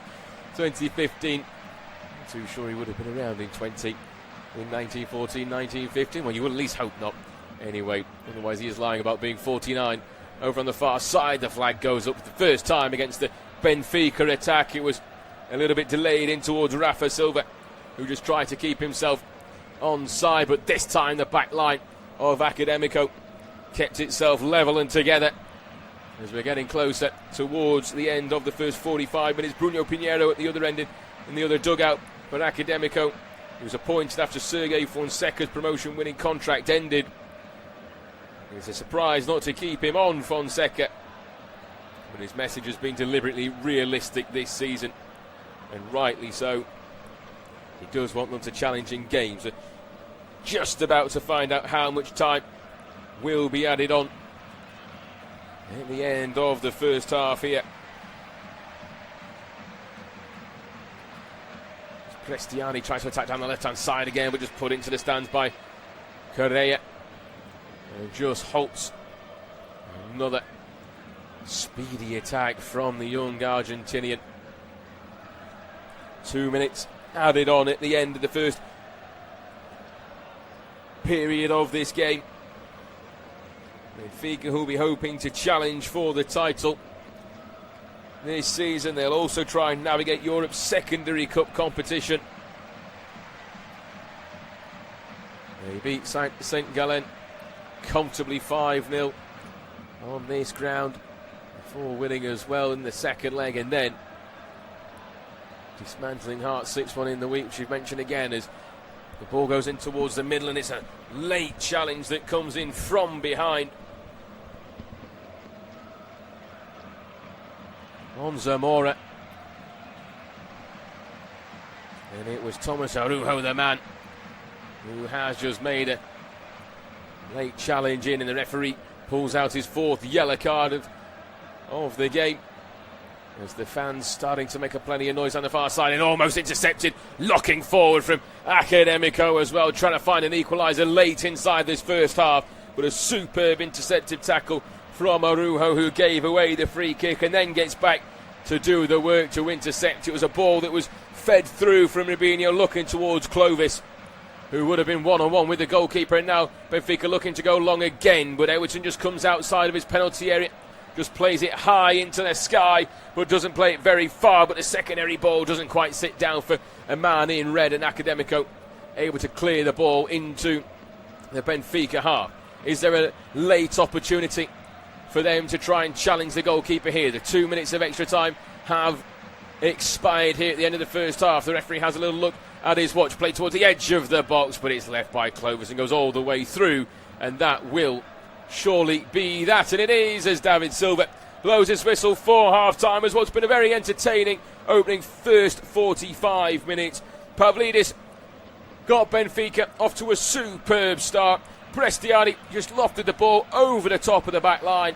[SPEAKER 1] 2015. Not too sure he would have been around in 1914, 1915. Well, you would at least hope not. Anyway, otherwise he is lying about being 49. Over on the far side, the flag goes up for the first time against the Benfica attack. It was a little bit delayed in towards Rafa Silva, who just tried to keep himself on side, but this time the back line of Academico kept itself level and together. As we're getting closer towards the end of the first 45 minutes, Bruno Pinheiro at the other end in the other dugout for Academico. He was appointed after Sergei Fonseca's promotion-winning contract ended. It's a surprise not to keep him on, Fonseca. But his message has been deliberately realistic this season, and rightly so. He does want them to challenge in games. We're just about to find out how much time will be added on at the end of the first half here. Prestiani tries to attack down the left-hand side again, but just put into the stands by Correa. And just halts. Another speedy attack from the young Argentinian. 2 minutes added on at the end of the first period of this game. Benfica, who will be hoping to challenge for the title this season. They'll also try and navigate Europe's secondary cup competition. They beat Saint Gallen comfortably 5-0 on this ground before winning as well in the second leg, and then dismantling Hearts 6-1 in the week, which you've mentioned again, as the ball goes in towards the middle, and it's a late challenge that comes in from behind on Zamora. And it was Thomas Araujo, the man, who has just made a late challenge in, and the referee pulls out his fourth yellow card of the game, as the fans starting to make a plenty of noise on the far side, and almost intercepted, locking forward from Academico as well, trying to find an equaliser late inside this first half, but a superb intercepted tackle from Araujo, who gave away the free kick and then gets back to do the work to intercept. It was a ball that was fed through from Rubinho, looking towards Clovis, who would have been one-on-one with the goalkeeper, and now Benfica looking to go long again, but Everton just comes outside of his penalty area, just plays it high into the sky, but doesn't play it very far, but the secondary ball doesn't quite sit down for a man in red, and Academico able to clear the ball into the Benfica half. Is there a late opportunity for them to try and challenge the goalkeeper here? The 2 minutes of extra time have expired here at the end of the first half. The referee has a little look at his watch, played towards the edge of the box, but it's left by Clovis and goes all the way through, and that will surely be that, and it is, as David Silva blows his whistle for half-time, as what's been a very entertaining opening first 45 minutes. Pavlidis got Benfica off to a superb start. Prestiani just lofted the ball over the top of the back line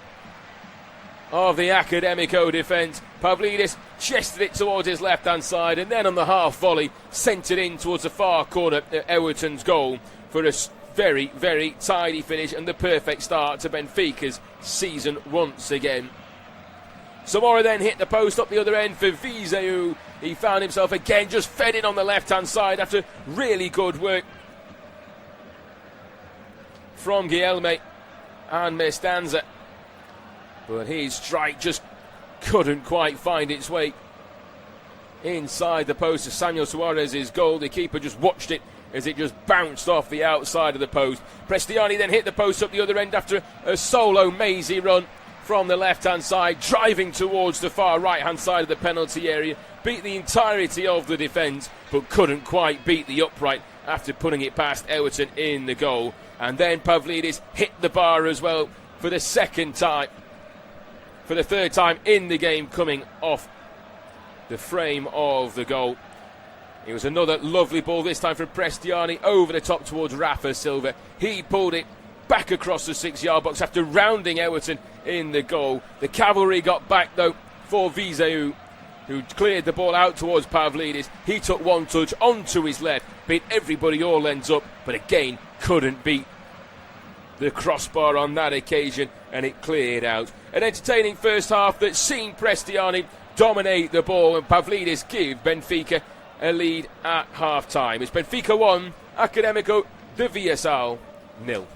[SPEAKER 1] of the Academico defence. Pavlidis chested it towards his left-hand side, and then on the half volley sent it in towards the far corner at Everton's goal for a very, very tidy finish and the perfect start to Benfica's season once again. Zamora then hit the post up the other end for Viseu. He found himself again just fed in on the left-hand side after really good work from Guilherme and Mestanza. But his strike just couldn't quite find its way inside the post of Samuel Suarez's goal. The keeper just watched it as it just bounced off the outside of the post. Prestiani then hit the post up the other end after a solo mazy run from the left-hand side, driving towards the far right-hand side of the penalty area. Beat the entirety of the defence, but couldn't quite beat the upright after putting it past Everton in the goal. And then Pavlidis hit the bar as well for the second time, for the third time in the game, coming off the frame of the goal. It was another lovely ball, this time from Prestiani, over the top towards Rafa Silva. He pulled it back across the 6-yard box after rounding Everton in the goal. The cavalry got back, though, for Viseu, who cleared the ball out towards Pavlidis. He took one touch onto his left, beat everybody all ends up, but again couldn't beat the crossbar on that occasion, and it cleared out. An entertaining first half that's seen Prestiani dominate the ball and Pavlidis give Benfica a lead at half-time. It's Benfica 1, Academico de Viseu 0.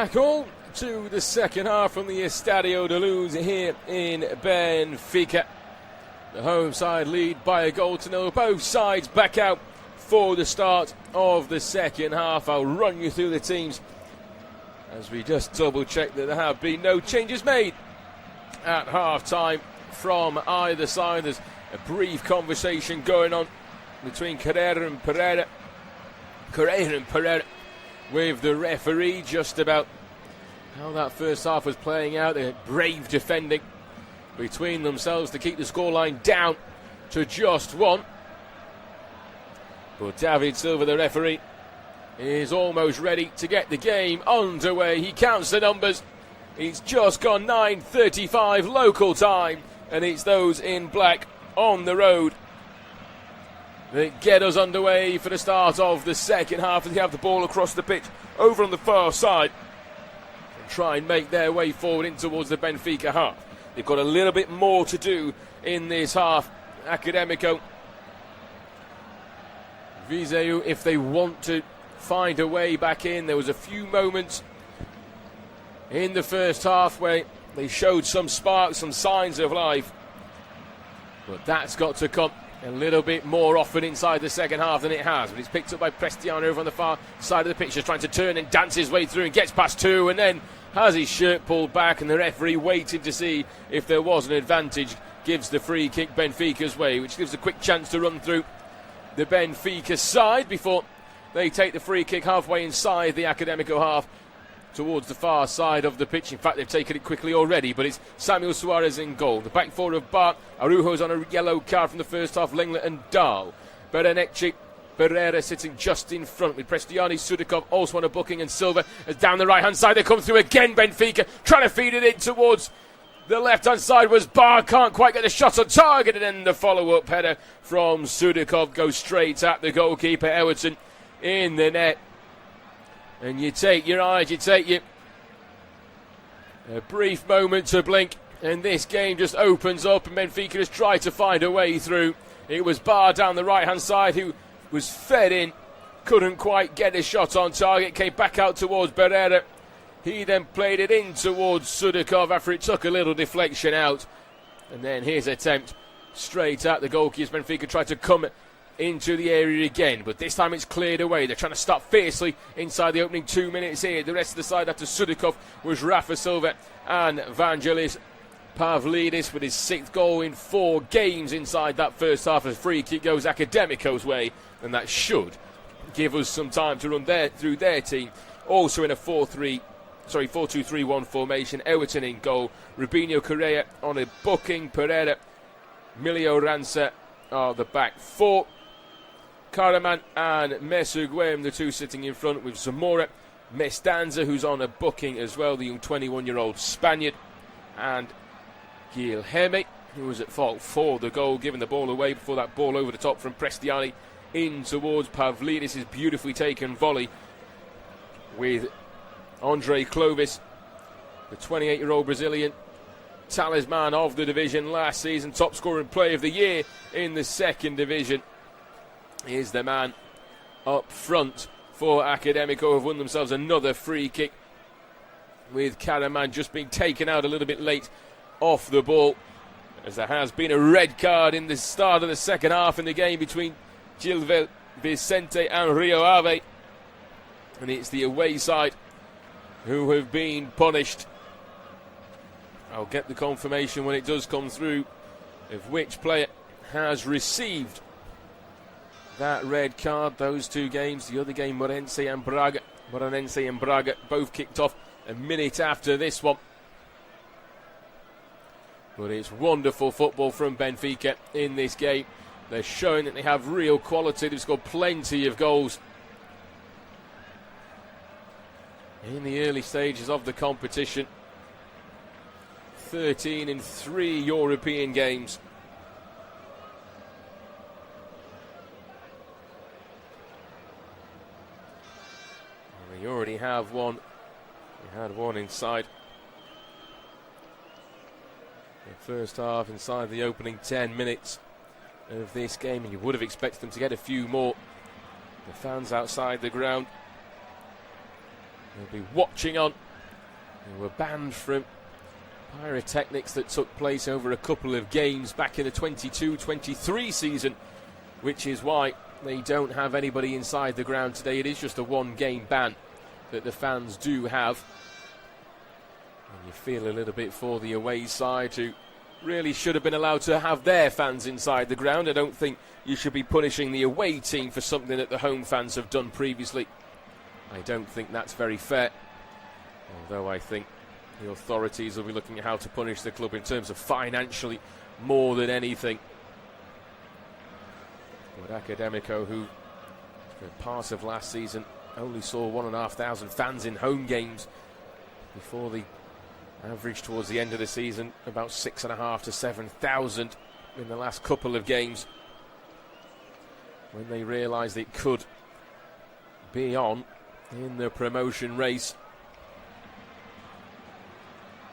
[SPEAKER 1] back all to the second half from the Estadio de Luz here in Benfica. The home side lead by a goal to nil. Both sides back out for the start of the second half. I'll run you through the teams as we just double check that there have been no changes made at half time from either side. There's a brief conversation going on between Carrera and Pereira with the referee just about how that first half was playing out. A brave defending between themselves to keep the scoreline down to just 1. But David Silva, the referee, is almost ready to get the game underway. He counts the numbers. It's just gone 9:35 local time, and it's those in black on the road that get us underway for the start of the second half as they have the ball across the pitch over on the far side and try and make their way forward in towards the Benfica half. They've got a little bit more to do in this half. Academico, Viseu, if they want to find a way back in. There was a few moments in the first half where they showed some sparks, some signs of life, but that's got to come a little bit more often inside the second half than it has. But it's picked up by Prestiano over on the far side of the pitch, just trying to turn and dance his way through and gets past 2 and then has his shirt pulled back, and the referee waited to see if there was an advantage, gives the free kick Benfica's way, which gives a quick chance to run through the Benfica side before they take the free kick halfway inside the Academico half towards the far side of the pitch. In fact, they've taken it quickly already, but it's Samuel Suarez in goal. The back four of Bart, Araujo's on a yellow card from the first half, Lenglet and Dahl. Berenecci, Pereira sitting just in front with Prestiani, Sudikov also on a booking, and Silva is down the right-hand side. They come through again, Benfica, trying to feed it in towards the left-hand side was Bar, can't quite get the shot on target, and then the follow-up header from Sudikov goes straight at the goalkeeper, Everton, in the net. And you take your eyes, a brief moment to blink, and this game just opens up, and Benfica has tried to find a way through. It was Bar down the right-hand side who was fed in, couldn't quite get a shot on target, came back out towards Pereira. He then played it in towards Sudikov after it took a little deflection out. And then his attempt straight at the goalkeeper. Benfica tried to come into the area again, but this time it's cleared away. They're trying to stop fiercely inside the opening 2 minutes here. The rest of the side after Sudikov was Rafa Silva and Vangelis Pavlidis with his 6th goal in 4 games inside that first half. As free kick goes Academico's way, and that should give us some time to run through their team. Also in a 4-2-3-1 formation. Everton in goal, Rubinho Correa on a booking, Pereira, Milio Ranza are the back 4. Karaman and Mesuguem, the 2 sitting in front with Zamora, Mestanza, who's on a booking as well, the young 21-year-old Spaniard, and Guilherme, who was at fault for the goal, giving the ball away before that ball over the top from Prestiani in towards Pavlidis' beautifully taken volley with Andre Clovis, the 28-year-old Brazilian, talisman of the division last season, top scorer and player of the year in the 2nd division, is the man up front for Academico, who have won themselves another free kick with Karaman just being taken out a little bit late off the ball, as there has been a red card in the start of the second half in the game between Gil Vicente and Rio Ave, and it's the away side who have been punished. I'll get the confirmation when it does come through of which player has received that red card. Those 2 games, the other game Morense and Braga both kicked off a minute after this one. But it's wonderful football from Benfica in this game. They're showing that they have real quality. They've scored plenty of goals in the early stages of the competition. 13 in 3 European games. And we already have one. We had one inside the first half, inside the opening 10 minutes of this game, and you would have expected them to get a few more. The fans outside the ground will be watching on They were banned from pyrotechnics that took place over a couple of games back in the 22-23 season, which is why they don't have anybody inside the ground today. It is just a one-game ban that the fans do have. And you feel a little bit for the away side, who really should have been allowed to have their fans inside the ground. I don't think you should be punishing the away team for something that the home fans have done previously. I don't think that's very fair, although I think the authorities will be looking at how to punish the club in terms of financially more than anything. But Academico, who for part of last season only saw 1,500 fans in home games, before the average towards the end of the season about 6,500 to 7,000 in the last couple of games, when they realised it could be on in the promotion race.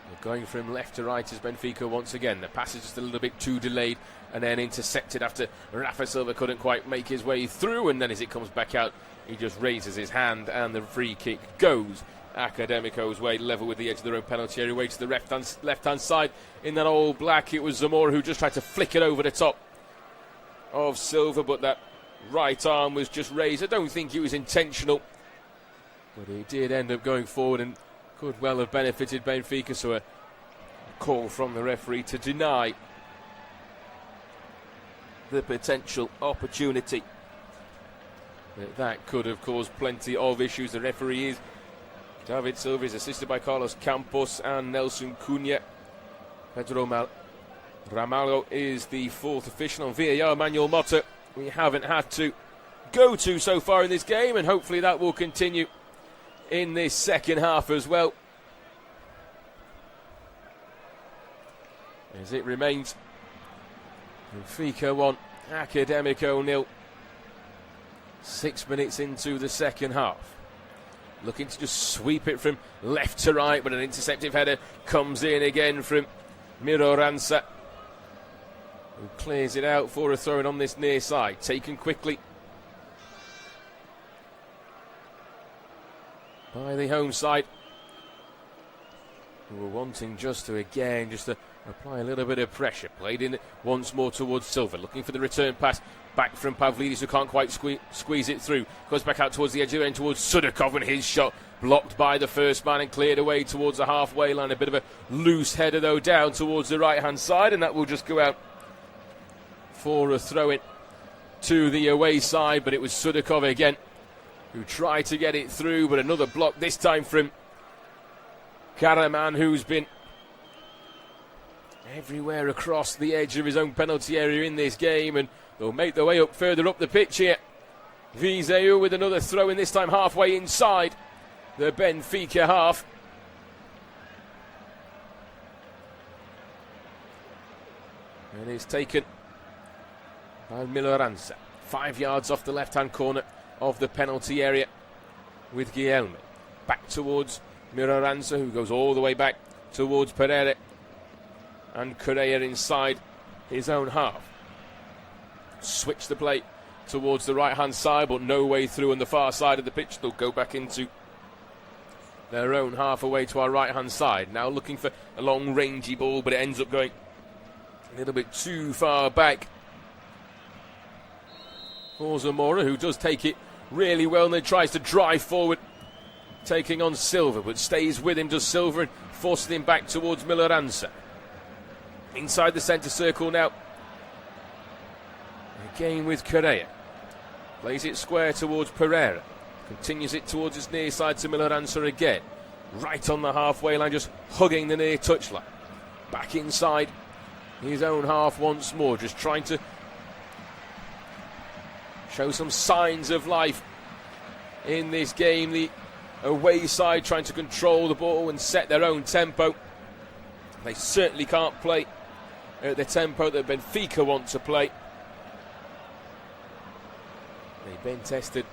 [SPEAKER 1] They're going from left to right as Benfica once again. The pass is just a little bit too delayed and then intercepted after Rafa Silva couldn't quite make his way through, and then as it comes back out, he just raises his hand and the free kick goes Academico's way, level with the edge of their own penalty area, way to the left-hand side. In that all black, it was Zamora who just tried to flick it over the top of Silva, but that right arm was just raised. I don't think it was intentional, but he did end up going forward and could well have benefited Benfica, so a call from the referee to deny the potential opportunity. That could have caused plenty of issues. The referee is David Silva, is assisted by Carlos Campos and Nelson Cunha. Pedro Ramalho is the fourth official. On VAR, Manuel Mota, we haven't had to go to so far in this game, and hopefully that will continue in this second half as well, as it remains Benfica 1, Academico 0. 6 minutes into the second half. Looking to just sweep it from left to right, but an interceptive header comes in again from Miro Ransa, who clears it out for a throw-in on this near side. Taken quickly by the home side, who were wanting just to apply a little bit of pressure. Played in once more towards Silva, looking for the return pass back from Pavlidis, who can't quite squeeze it through. Goes back out towards the edge of the end towards Sudakov, and his shot blocked by the first man and cleared away towards the halfway line. A bit of a loose header though down towards the right hand side, and that will just go out for a throw-in to the away side. But it was Sudakov again who tried to get it through, but another block, this time from Karaman, who's been everywhere across the edge of his own penalty area in this game, and they'll make their way up further up the pitch here. Viseu with another throw in, this time halfway inside the Benfica half. And it's taken by Miloranza, 5 yards off the left-hand corner of the penalty area with Guilherme. Back towards Miloranza, who goes all the way back towards Pereira, and Correa inside his own half. Switch the play towards the right-hand side, but no way through on the far side of the pitch. They'll go back into their own half away to our right-hand side. Now looking for a long, rangy ball, but it ends up going a little bit too far back for Zamora, who does take it really well and then tries to drive forward, taking on Silva, but stays with him, does Silva, and forces him back towards Miloranza. Inside the centre circle now. Again with Correa. Plays it square towards Pereira. Continues it towards his near side to Miloranza again. Right on the halfway line, just hugging the near touchline. Back inside his own half once more, just trying to show some signs of life in this game. The away side trying to control the ball and set their own tempo. They certainly can't play at the tempo that Benfica want to play. They've been tested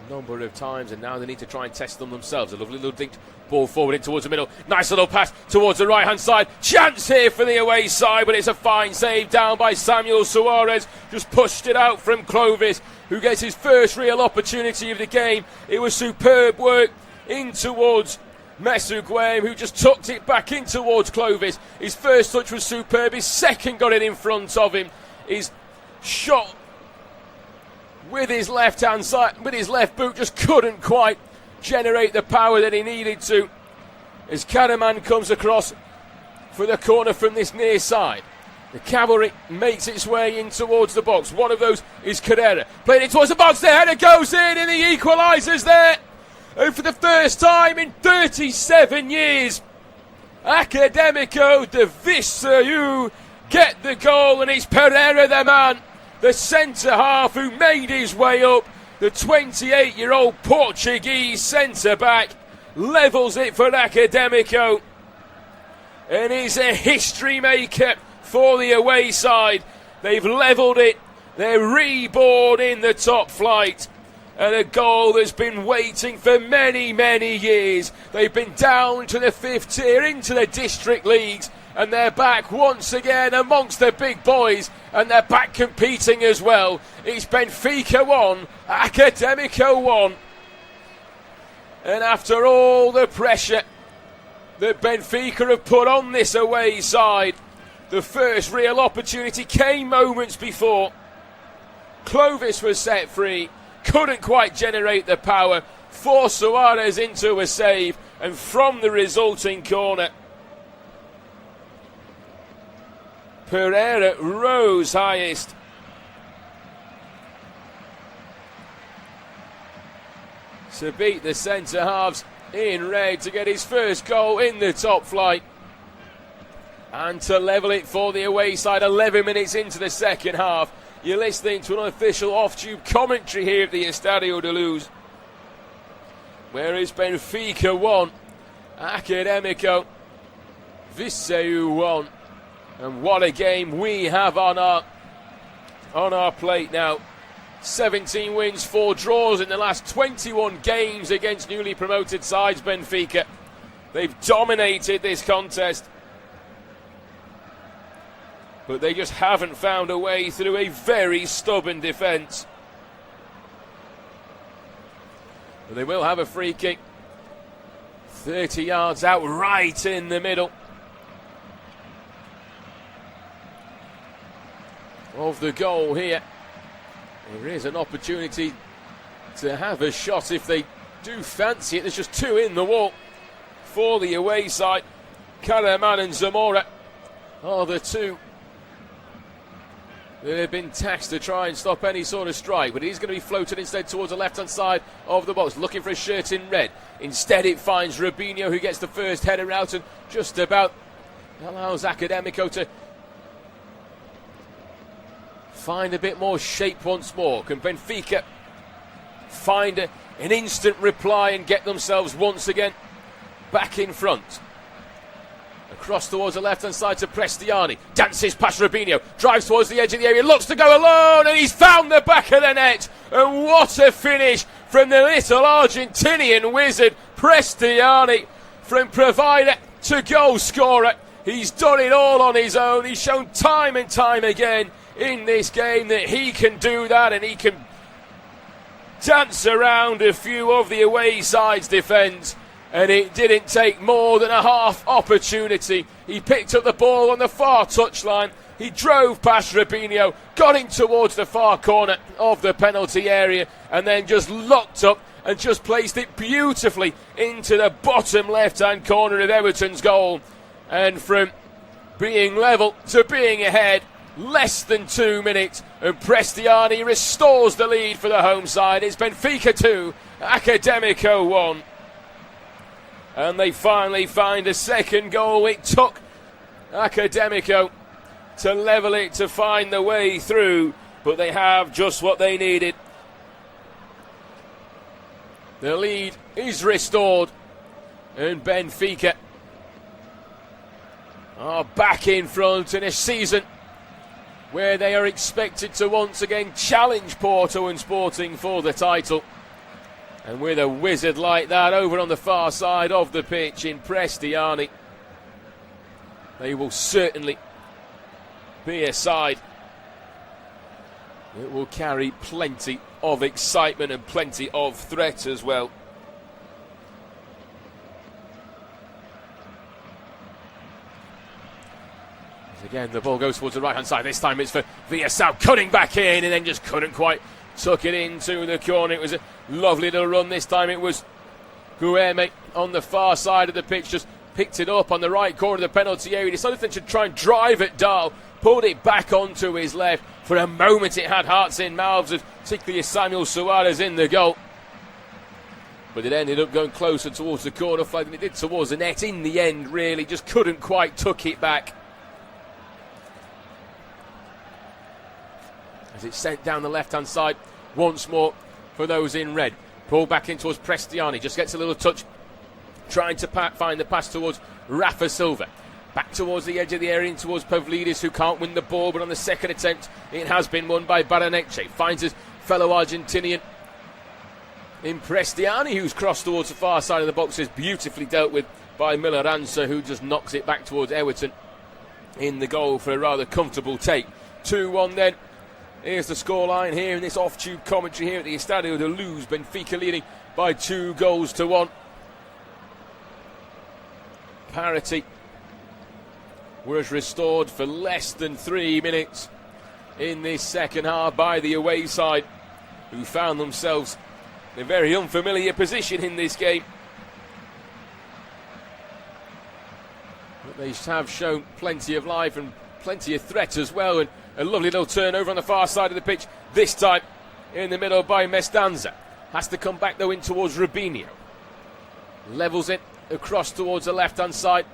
[SPEAKER 1] a number of times, and now they need to try and test them themselves. A lovely little dinked ball forward in towards the middle. Nice little pass towards the right-hand side. Chance here for the away side, but it's a fine save down by Samuel Suarez. Just pushed it out from Clovis, who gets his first real opportunity of the game. It was superb work in towards Mesugwem, who just tucked it back in towards Clovis. His first touch was superb. His second got it in front of him. His shot with his left hand side, with his left boot, just couldn't quite generate the power that he needed to. As Karaman comes across for the corner from this near side, the cavalry makes its way in towards the box. One of those is Carrera. Playing it towards the box. The header goes in and the equaliser's there. And for the first time in 37 years, Academico de Viseu get the goal, and it's Pereira the man, the centre half, who made his way up. The 28-year-old Portuguese centre back levels it for Academico, and is a history maker for the away side. They've levelled it. They're reborn in the top flight. And a goal that's been waiting for many, many years. They've been down to the fifth tier, into the district leagues, and they're back once again amongst the big boys, and they're back competing as well. It's Benfica 1, Academico 1. And after all the pressure that Benfica have put on this away side, the first real opportunity came moments before. Clovis was set free. Couldn't quite generate the power. Forced Suarez into a save, and from the resulting corner, Pereira rose highest. To beat the centre halves in red to get his first goal in the top flight, and to level it for the away side 11 minutes into the second half. You're listening to an unofficial off-tube commentary here at the Estadio de Luz, where it's Benfica 1, Academico Viseu 1. And what a game we have on our plate now. 17 wins, 4 draws in the last 21 games against newly promoted sides Benfica. They've dominated this contest, but they just haven't found a way through a very stubborn defence. But they will have a free kick 30 yards out, right in the middle of the goal here. There is an opportunity to have a shot if they do fancy it. There's just 2 in the wall for the away side. Karaman and Zamora are the 2 that have been taxed to try and stop any sort of strike, but he's going to be floated instead towards the left-hand side of the box, looking for a shirt in red. Instead it finds Rubinho, who gets the first header out and just about allows Academico to find a bit more shape once more. Can Benfica find an instant reply and get themselves once again back in front? Across towards the left-hand side to Prestiani. Dances past Rubinho. Drives towards the edge of the area. Looks to go alone, and he's found the back of the net. And what a finish from the little Argentinian wizard, Prestiani. From provider to goal scorer, he's done it all on his own. He's shown time and time again in this game that he can do that, and he can dance around a few of the away side's defence. And it didn't take more than a half opportunity. He picked up the ball on the far touchline. He drove past Rubinho, got in towards the far corner of the penalty area, and then just locked up and just placed it beautifully into the bottom left-hand corner of Everton's goal. And from being level to being ahead, less than 2 minutes, and Prestiani restores the lead for the home side. It's Benfica 2, Academico 1. And they finally find a second goal. It took Academico to level it, to find the way through, but they have just what they needed. The lead is restored, and Benfica are back in front in a season where they are expected to once again challenge Porto and Sporting for the title. And with a wizard like that over on the far side of the pitch in Prestiani, they will certainly be a side that will carry plenty of excitement and plenty of threat as well. Again, the ball goes towards the right-hand side. This time it's for Viseu, cutting back in and then just couldn't quite tuck it into the corner. It was a lovely little run. This time it was Guilherme on the far side of the pitch, just picked it up on the right corner of the penalty area. He decided to try and drive at Dahl, pulled it back onto his left. For a moment it had hearts in mouths, particularly Samuel Suarez in the goal. But it ended up going closer towards the corner flag than it did towards the net in the end, really. Just couldn't quite tuck it back. As it's sent down the left-hand side once more for those in red. Pulled back in towards Prestiani, just gets a little touch, trying to find the pass towards Rafa Silva. Back towards the edge of the area, towards Pavlidis, who can't win the ball, but on the second attempt, it has been won by Baraneche. Finds his fellow Argentinian in Prestiani, who's crossed towards the far side of the box, is beautifully dealt with by Milaranza, who just knocks it back towards Everton in the goal for a rather comfortable take. 2-1 then. Here's the scoreline here in this off-tube commentary here at the Estadio de Luz. Benfica leading by 2-1. Parity was restored for less than 3 minutes in this second half by the away side, who found themselves in a very unfamiliar position in this game. But they have shown plenty of life and plenty of threat as well, and a lovely little turnover on the far side of the pitch, this time in the middle by Mestanza. Has to come back though in towards Rubinho. Levels it across towards the left-hand side,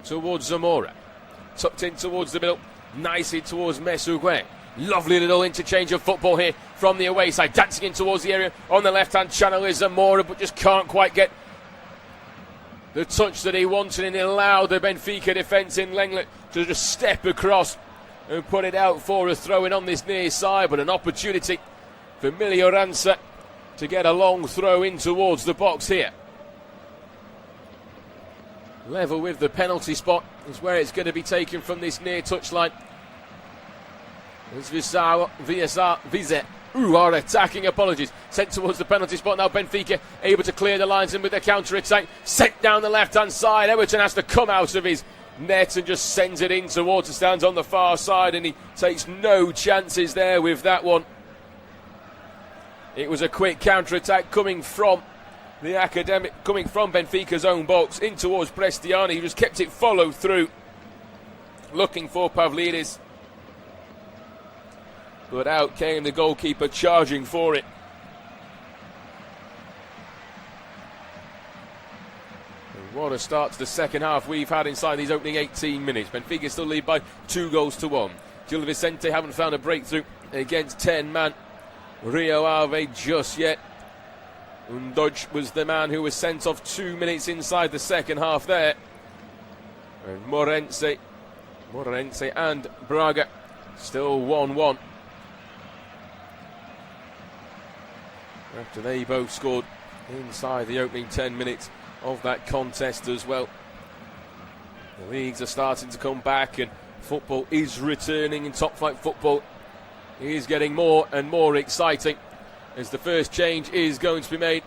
[SPEAKER 1] towards Zamora. Tucked in towards the middle, nicely towards Mesugwe. Lovely little interchange of football here from the away side. Dancing in towards the area on the left-hand channel is Zamora, but just can't quite get the touch that he wanted, and it allowed the Benfica defence in Lenglet to just step across and put it out for a throw-in on this near side. But an opportunity for Milaranza to get a long throw in towards the box here. Level with the penalty spot is where it's going to be taken from this near touchline. It's Viseu who are attacking, sent towards the penalty spot. Now Benfica able to clear the lines in with their counter-attack, sent down the left-hand side. Everton has to come out of his net and just sends it in towards the stands on the far side, and he takes no chances there with that one. It was a quick counter-attack coming from the Academic, coming from Benfica's own box in towards Prestiani, who just kept it followed through, looking for Pavlidis. But out came the goalkeeper charging for it. And what a start to the second half we've had inside these opening 18 minutes. Benfica still lead by 2-1. Gil Vicente haven't found a breakthrough against 10-man Rio Ave just yet. Undodge was the man who was sent off 2 minutes inside the second half there. And Morense and Braga still 1-1. After they both scored inside the opening 10 minutes of that contest as well. The leagues are starting to come back and football is returning, and top flight football is getting more and more exciting as the first change is going to be made.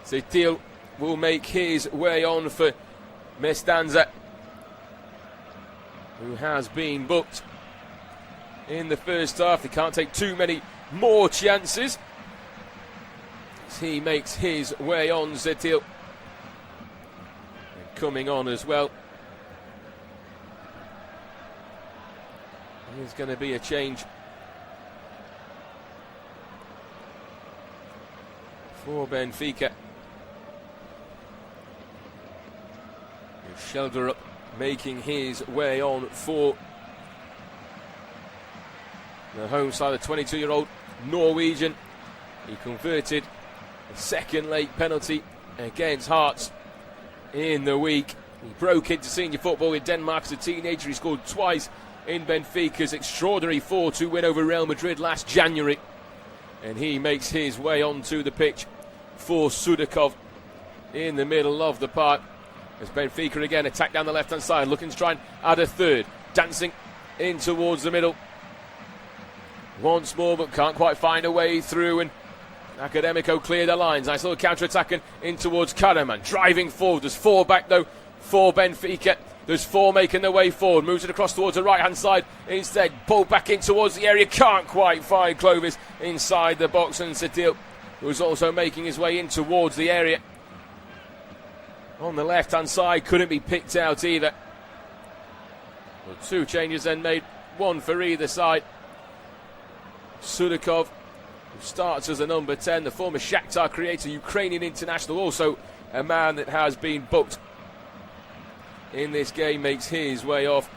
[SPEAKER 1] Zetil will make his way on for Mestanza, who has been booked in the first half. They can't take too many more chances. He makes his way on, Zetil. And coming on as well. There's going to be a change for Benfica. Shelderup making his way on for the home side, the 22-year-old Norwegian. He converted a second late penalty against Hearts in the week. He broke into senior football in Denmark as a teenager. He scored twice in Benfica's extraordinary 4-2 win over Real Madrid last January. And he makes his way onto the pitch for Sudakov in the middle of the park. As Benfica again attack down the left-hand side, looking to try and add a third. Dancing in towards the middle once more, but can't quite find a way through, and Academico clear the lines. Nice little counter-attack in towards Karaman. Driving forward. There's four back though for Benfica. There's 4 making their way forward. Moves it across towards the right-hand side. Instead, ball back in towards the area. Can't quite find Clovis inside the box. And Sadil, who's also making his way in towards the area. On the left-hand side, couldn't be picked out either. Well, 2 changes then made, 1 for either side. Sudakov, who starts as a number 10, the former Shakhtar creator, Ukrainian international, also a man that has been booked in this game, makes his way off.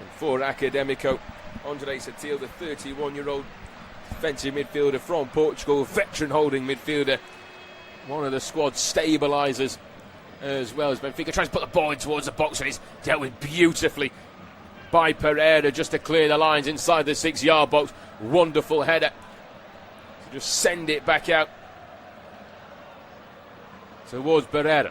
[SPEAKER 1] And for Academico, Andrei Satil, the 31-year-old defensive midfielder from Portugal, veteran holding midfielder, one of the squad stabilisers as well. As Benfica tries to put the ball in towards the box, and it's dealt with beautifully by Pereira just to clear the lines inside the 6-yard box. Wonderful header to just send it back out towards Pereira.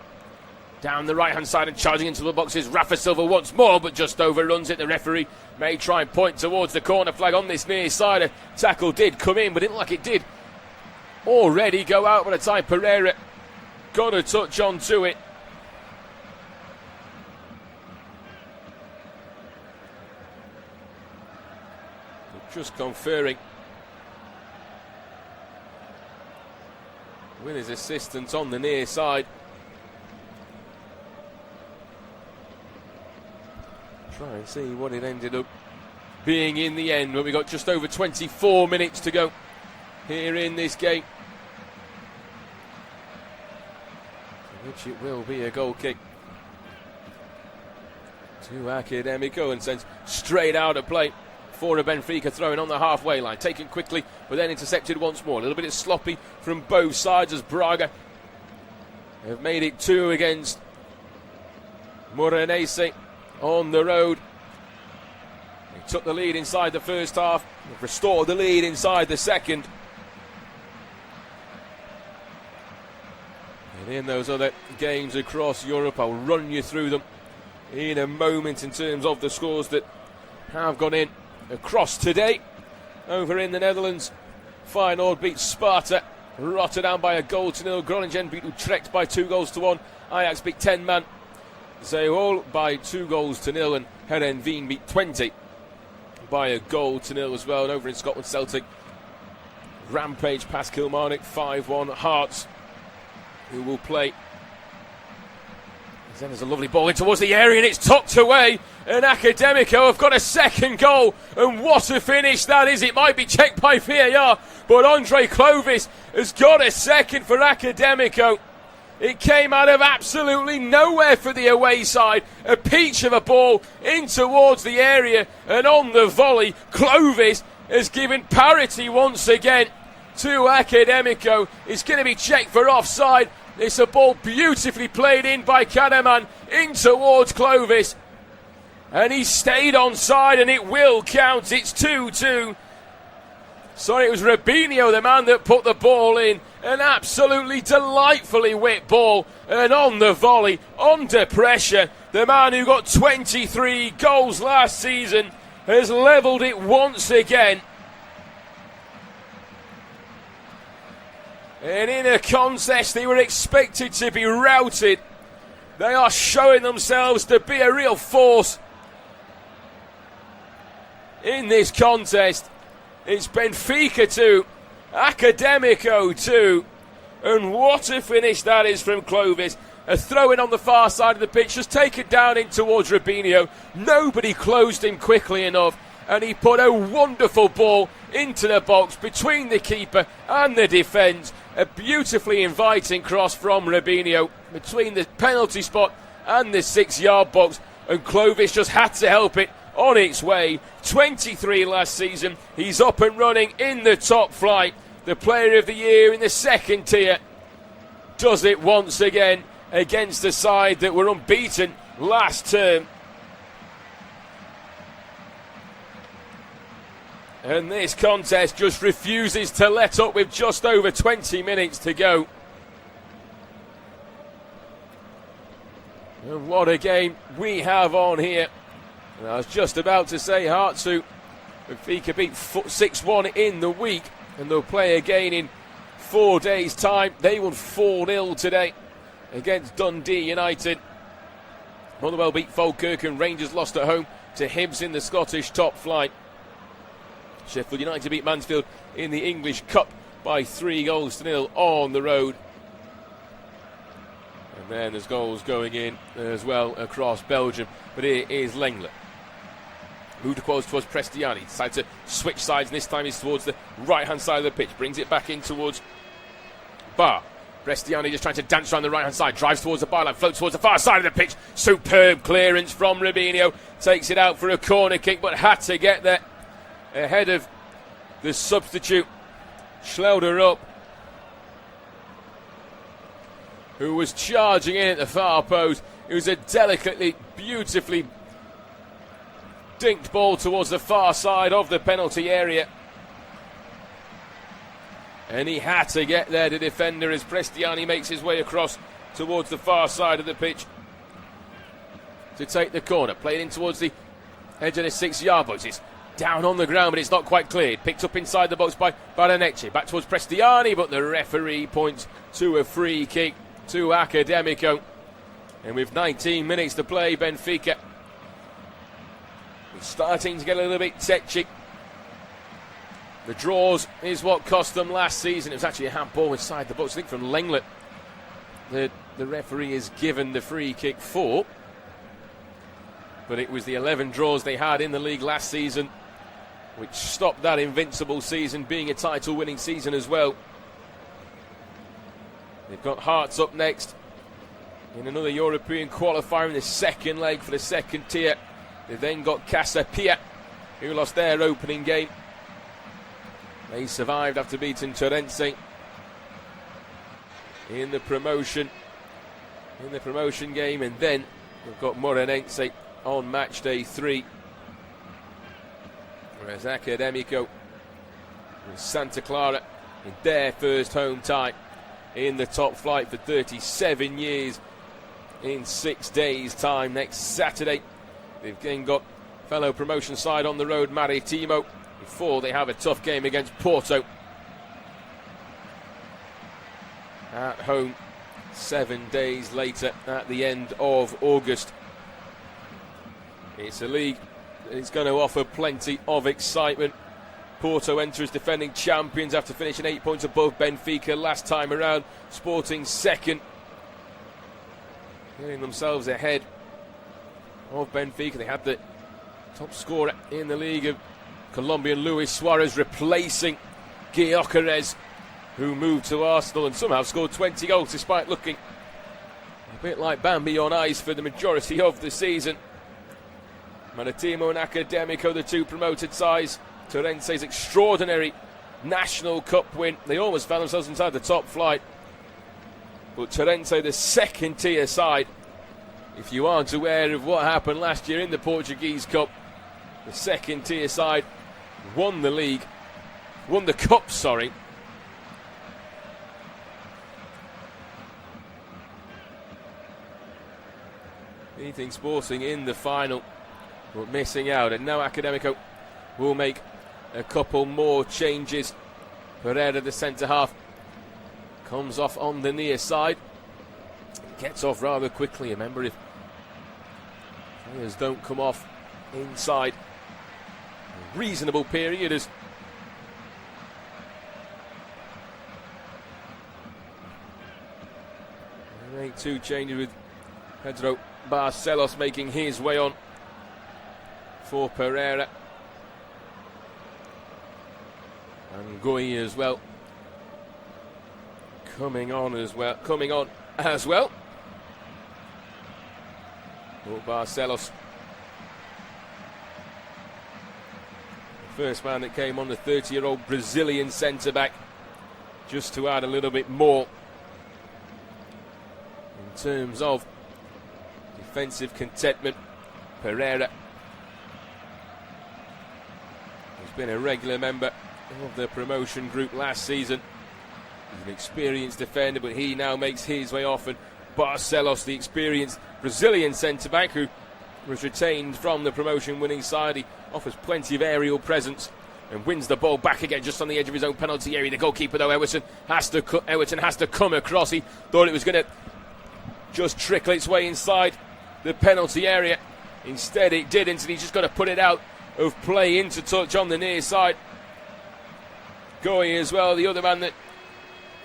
[SPEAKER 1] Down the right hand side and charging into the boxes, Rafa Silva once more, but just overruns it. The referee may try and point towards the corner flag on this near side. A tackle did come in, but didn't like it did already go out by the time Pereira got a touch onto it. Just conferring with his assistant on the near side. Try and see what it ended up being in the end, but we got just over 24 minutes to go here in this game, which it will be a goal kick to Academico and sends straight out of play for a Benfica throwing on the halfway line, taken quickly but then intercepted once more. A little bit sloppy from both sides as Braga have made it 2 against Morenese on the road. They took the lead inside the first half, they've restored the lead inside the second. And in those other games across Europe, I'll run you through them in a moment in terms of the scores that have gone in. Across today, over in the Netherlands, Feyenoord beat Sparta Rotterdam by 1-0. Groningen beat Utrecht by 2-1. Ajax beat 10 man Zeewohl by 2-0, and Heerenveen beat 20 by 1-0 as well. And over in Scotland, Celtic rampage past Kilmarnock 5-1. Hearts, who will play. Then there's a lovely ball in towards the area and it's tucked away, and Academico have got a second goal, and what a finish that is. It might be checked by VAR, but Andre Clovis has got a second for Academico. It came out of absolutely nowhere for the away side, a peach of a ball in towards the area, and on the volley Clovis has given parity once again to Academico. It's going to be checked for offside. It's a ball beautifully played in by Kahneman in towards Clovis. And he stayed onside and it will count. It's 2-2. Sorry, it was Rubinho, the man that put the ball in. An absolutely delightfully whipped ball. And on the volley, under pressure, the man who got 23 goals last season has levelled it once again. And in a contest they were expected to be routed, they are showing themselves to be a real force in this contest. It's Benfica 2, Academico 2, and what a finish that is from Clovis. A throw-in on the far side of the pitch, just taken down in towards Rubinho. Nobody closed him quickly enough, and he put a wonderful ball into the box between the keeper and the defence. A beautifully inviting cross from Rubinho between the penalty spot and the 6-yard box, and Clovis just had to help it on its way. 23 last season, he's up and running in the top flight. The player of the year in the second tier does it once again against the side that were unbeaten last term. And this contest just refuses to let up with just over 20 minutes to go. And what a game we have on here. And I was just about to say, Hartsu, Benfica beat 6-1 in the week, and they'll play again in 4 days' time. They won 4-0 today against Dundee United. Motherwell beat Falkirk and Rangers lost at home to Hibs in the Scottish top flight. Sheffield United beat Mansfield in the English Cup by 3-0 on the road. And then there's goals going in as well across Belgium. But here is Lenglet. Moved across towards Prestiani. Decides to switch sides, and this time he's towards the right-hand side of the pitch. Brings it back in towards Bar. Prestiani just trying to dance around the right-hand side. Drives towards the byline, floats towards the far side of the pitch. Superb clearance from Rubinho. Takes it out for a corner kick, but had to get there ahead of the substitute, Schleuder up, who was charging in at the far post. It was a delicately, beautifully dinked ball towards the far side of the penalty area. And he had to get there, the defender, as Prestiani makes his way across towards the far side of the pitch to take the corner. Played in towards the edge of the 6-yard box. It's down on the ground, but it's not quite cleared. Picked up inside the box by Baranecci. Back towards Prestiani, but the referee points to a free kick to Academico. And with 19 minutes to play, Benfica is starting to get a little bit tetchy. The draws is what cost them last season. It was actually a handball inside the box, I think, from Lenglet. The referee is given the free kick for. But it was the 11 draws they had in the league last season which stopped that invincible season being a title-winning season as well. They've got Hearts up next in another European qualifier in the second leg for the second tier. They've then got Casapia, who lost their opening game. They survived after beating Torrense in the promotion game, and then they've got Moreirense on match day 3. Whereas Academico and Santa Clara in their first home tie in the top flight for 37 years in 6 days' time next Saturday. They've then got fellow promotion side on the road, Maritimo, before they have a tough game against Porto at home 7 days later at the end of August. It's a league that is going to offer plenty of excitement. Porto enter as defending champions after finishing 8 points above Benfica last time around. Sporting second, getting themselves ahead of Benfica. They had the top scorer in the league of Colombian Luis Suarez replacing Gyökeres, who moved to Arsenal and somehow scored 20 goals despite looking a bit like Bambi on ice for the majority of the season. Maritimo and Academico, the two promoted sides. Torrense's extraordinary National Cup win. They almost found themselves inside the top flight. But Torrense, the second tier side, if you aren't aware of what happened last year in the Portuguese Cup, the second tier side won the league, won the cup, sorry. Beating Sporting in the final, but missing out. And now Academico will make a couple more changes. Pereira, the centre half, comes off on the near side. Gets off rather quickly. Remember, if players don't come off inside a reasonable period, as they make two changes with Pedro Barcelos making his way on for Pereira. And Gui as well. Coming on as well. For Barcelos. The first man that came on, the 30-year-old Brazilian centre-back. Just to add a little bit more in terms of defensive contentment. Pereira has been a regular member of the promotion group last season. He's an experienced defender, but he now makes his way off, and Barcelos, the experienced Brazilian centre-back who was retained from the promotion-winning side, he offers plenty of aerial presence and wins the ball back again just on the edge of his own penalty area. The goalkeeper, though, Everton has to come across. He thought it was going to just trickle its way inside the penalty area. Instead it didn't, and he's just got to put it out of play into touch on the near side. Going as well, the other man that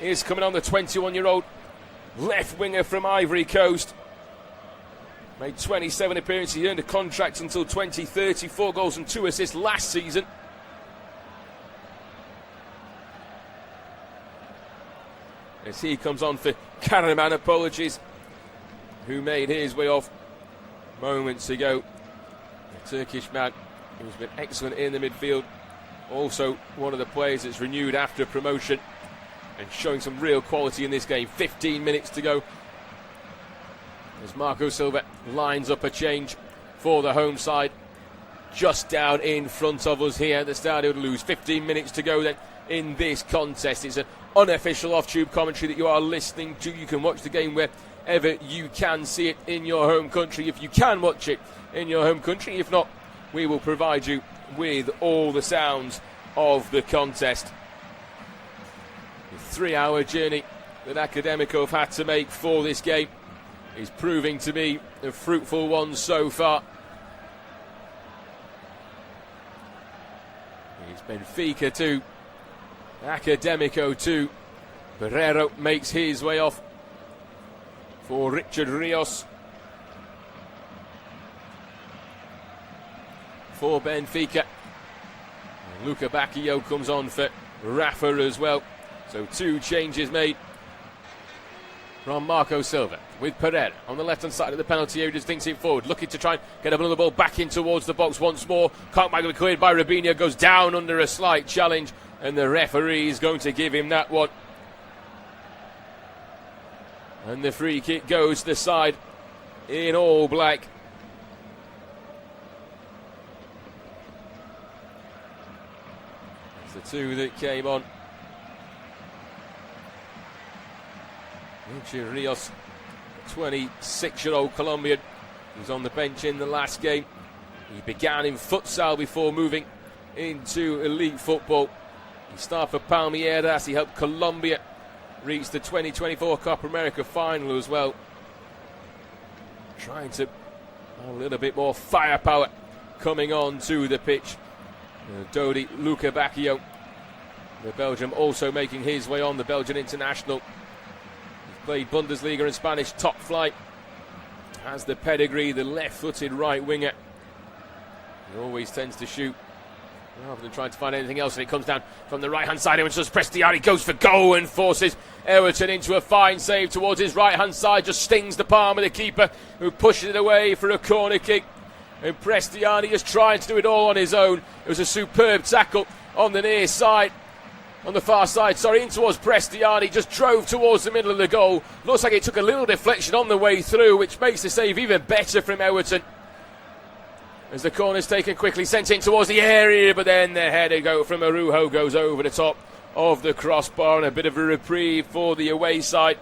[SPEAKER 1] is coming on, the 21-year-old left winger from Ivory Coast. Made 27 appearances, he earned a contract until 2030, 4 goals and 2 assists last season. As he comes on for Karaman, apologies, who made his way off moments ago. The Turkish man who's been excellent in the midfield. Also one of the players that's renewed after promotion and showing some real quality in this game. 15 minutes to go as Marco Silva lines up a change for the home side. Just down in front of us here at the Stadio de Luz. 15 minutes to go then in this contest. It's an unofficial off-tube commentary that you are listening to. You can watch the game wherever you can see it in your home country, if you can watch it in your home country. If not, we will provide you with all the sounds of the contest. The 3-hour journey that Academico have had to make for this game is proving to be a fruitful one so far. It's Benfica 2, Academico 2. Pereira makes his way off for Richard Rios. For Benfica, and Luca Bacchio comes on for Rafa as well. So 2 changes made from Marco Silva, with Pereira on the left-hand side of the penalty area, just thinks it forward, looking to try and get another ball back in towards the box once more. Can't be cleared by Robinho, goes down under a slight challenge, and the referee is going to give him that one. And the free kick goes to the side in all black. It's the 2 that came on. Richard Rios, 26-year-old Colombian, who's on the bench in the last game. He began in futsal before moving into elite football. He started for Palmeiras. He helped Colombia reach the 2024 Copa America final as well. Trying to a little bit more firepower coming on to the pitch. Dodi Luca Bacchio, the Belgium, also making his way on, the Belgian international. He's played Bundesliga and Spanish top flight. Has the pedigree, the left-footed right winger. He always tends to shoot rather than trying to find anything else, and it comes down from the right-hand side. It was Prestiani, goes for goal and forces Everton into a fine save towards his right-hand side. Just stings the palm of the keeper, who pushes it away for a corner kick. And Prestiani is trying to do it all on his own. It was a superb tackle on the near side, on the far side, in towards Prestiani. Just drove towards the middle of the goal. Looks like it took a little deflection on the way through, which makes the save even better from Everton. As the corner's taken quickly, sent in towards the area, but then the header from Arujo goes over the top of the crossbar, and a bit of a reprieve for the away side.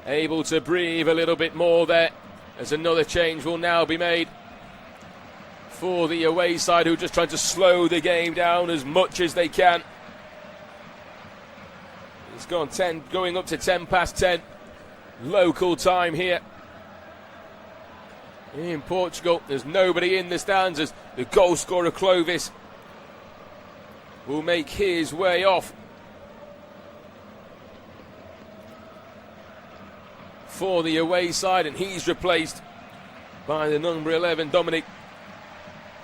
[SPEAKER 1] Able to breathe a little bit more there, as another change will now be made for the away side, who are just trying to slow the game down as much as they can. It's gone 10, going up to 10 past 10 local time here in Portugal. There's nobody in the stands as the goal scorer Clovis will make his way off for the away side, and he's replaced by the number 11 Dominik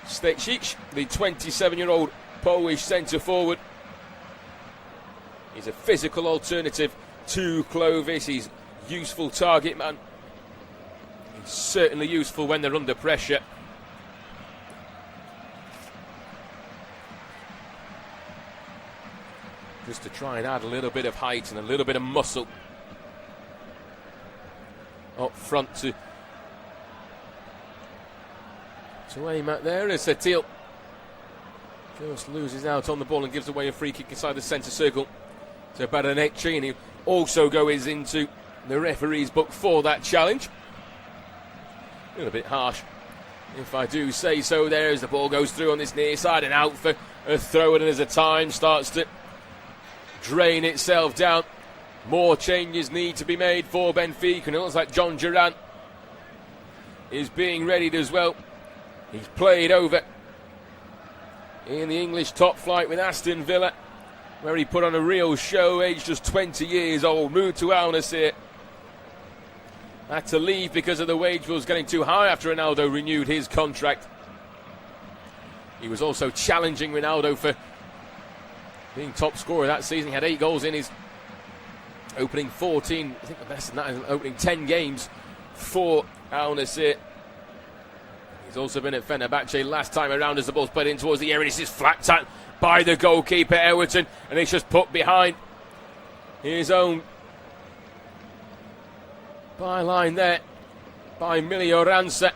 [SPEAKER 1] Stecic, the 27-year-old Polish centre forward. He's a physical alternative to Clovis. He's useful target man. He's certainly useful when they're under pressure. Just to try and add a little bit of height and a little bit of muscle up front to aim at there. As Satil just loses out on the ball and gives away a free kick inside the centre circle to Baranecci, and he also goes into the referee's book for that challenge. A little bit harsh, if I do say so there, as the ball goes through on this near side and out for a throw, and as the time starts to drain itself down, more changes need to be made for Benfica, and it looks like John Duran is being readied as well. He's played over in the English top flight with Aston Villa, where he put on a real show, aged just 20 years old. Moved to Al Nassr. Had to leave because of the wage bill was getting too high after Ronaldo renewed his contract. He was also challenging Ronaldo for being top scorer that season. He had 8 goals in his opening 14, I think the best than that is opening 10 games for Al Nassr. He's also been at Fenerbahce last time around as the ball's played in towards the area. This is flapped out by the goalkeeper, Ewerton, and it's just put behind his own byline there by Milioranza.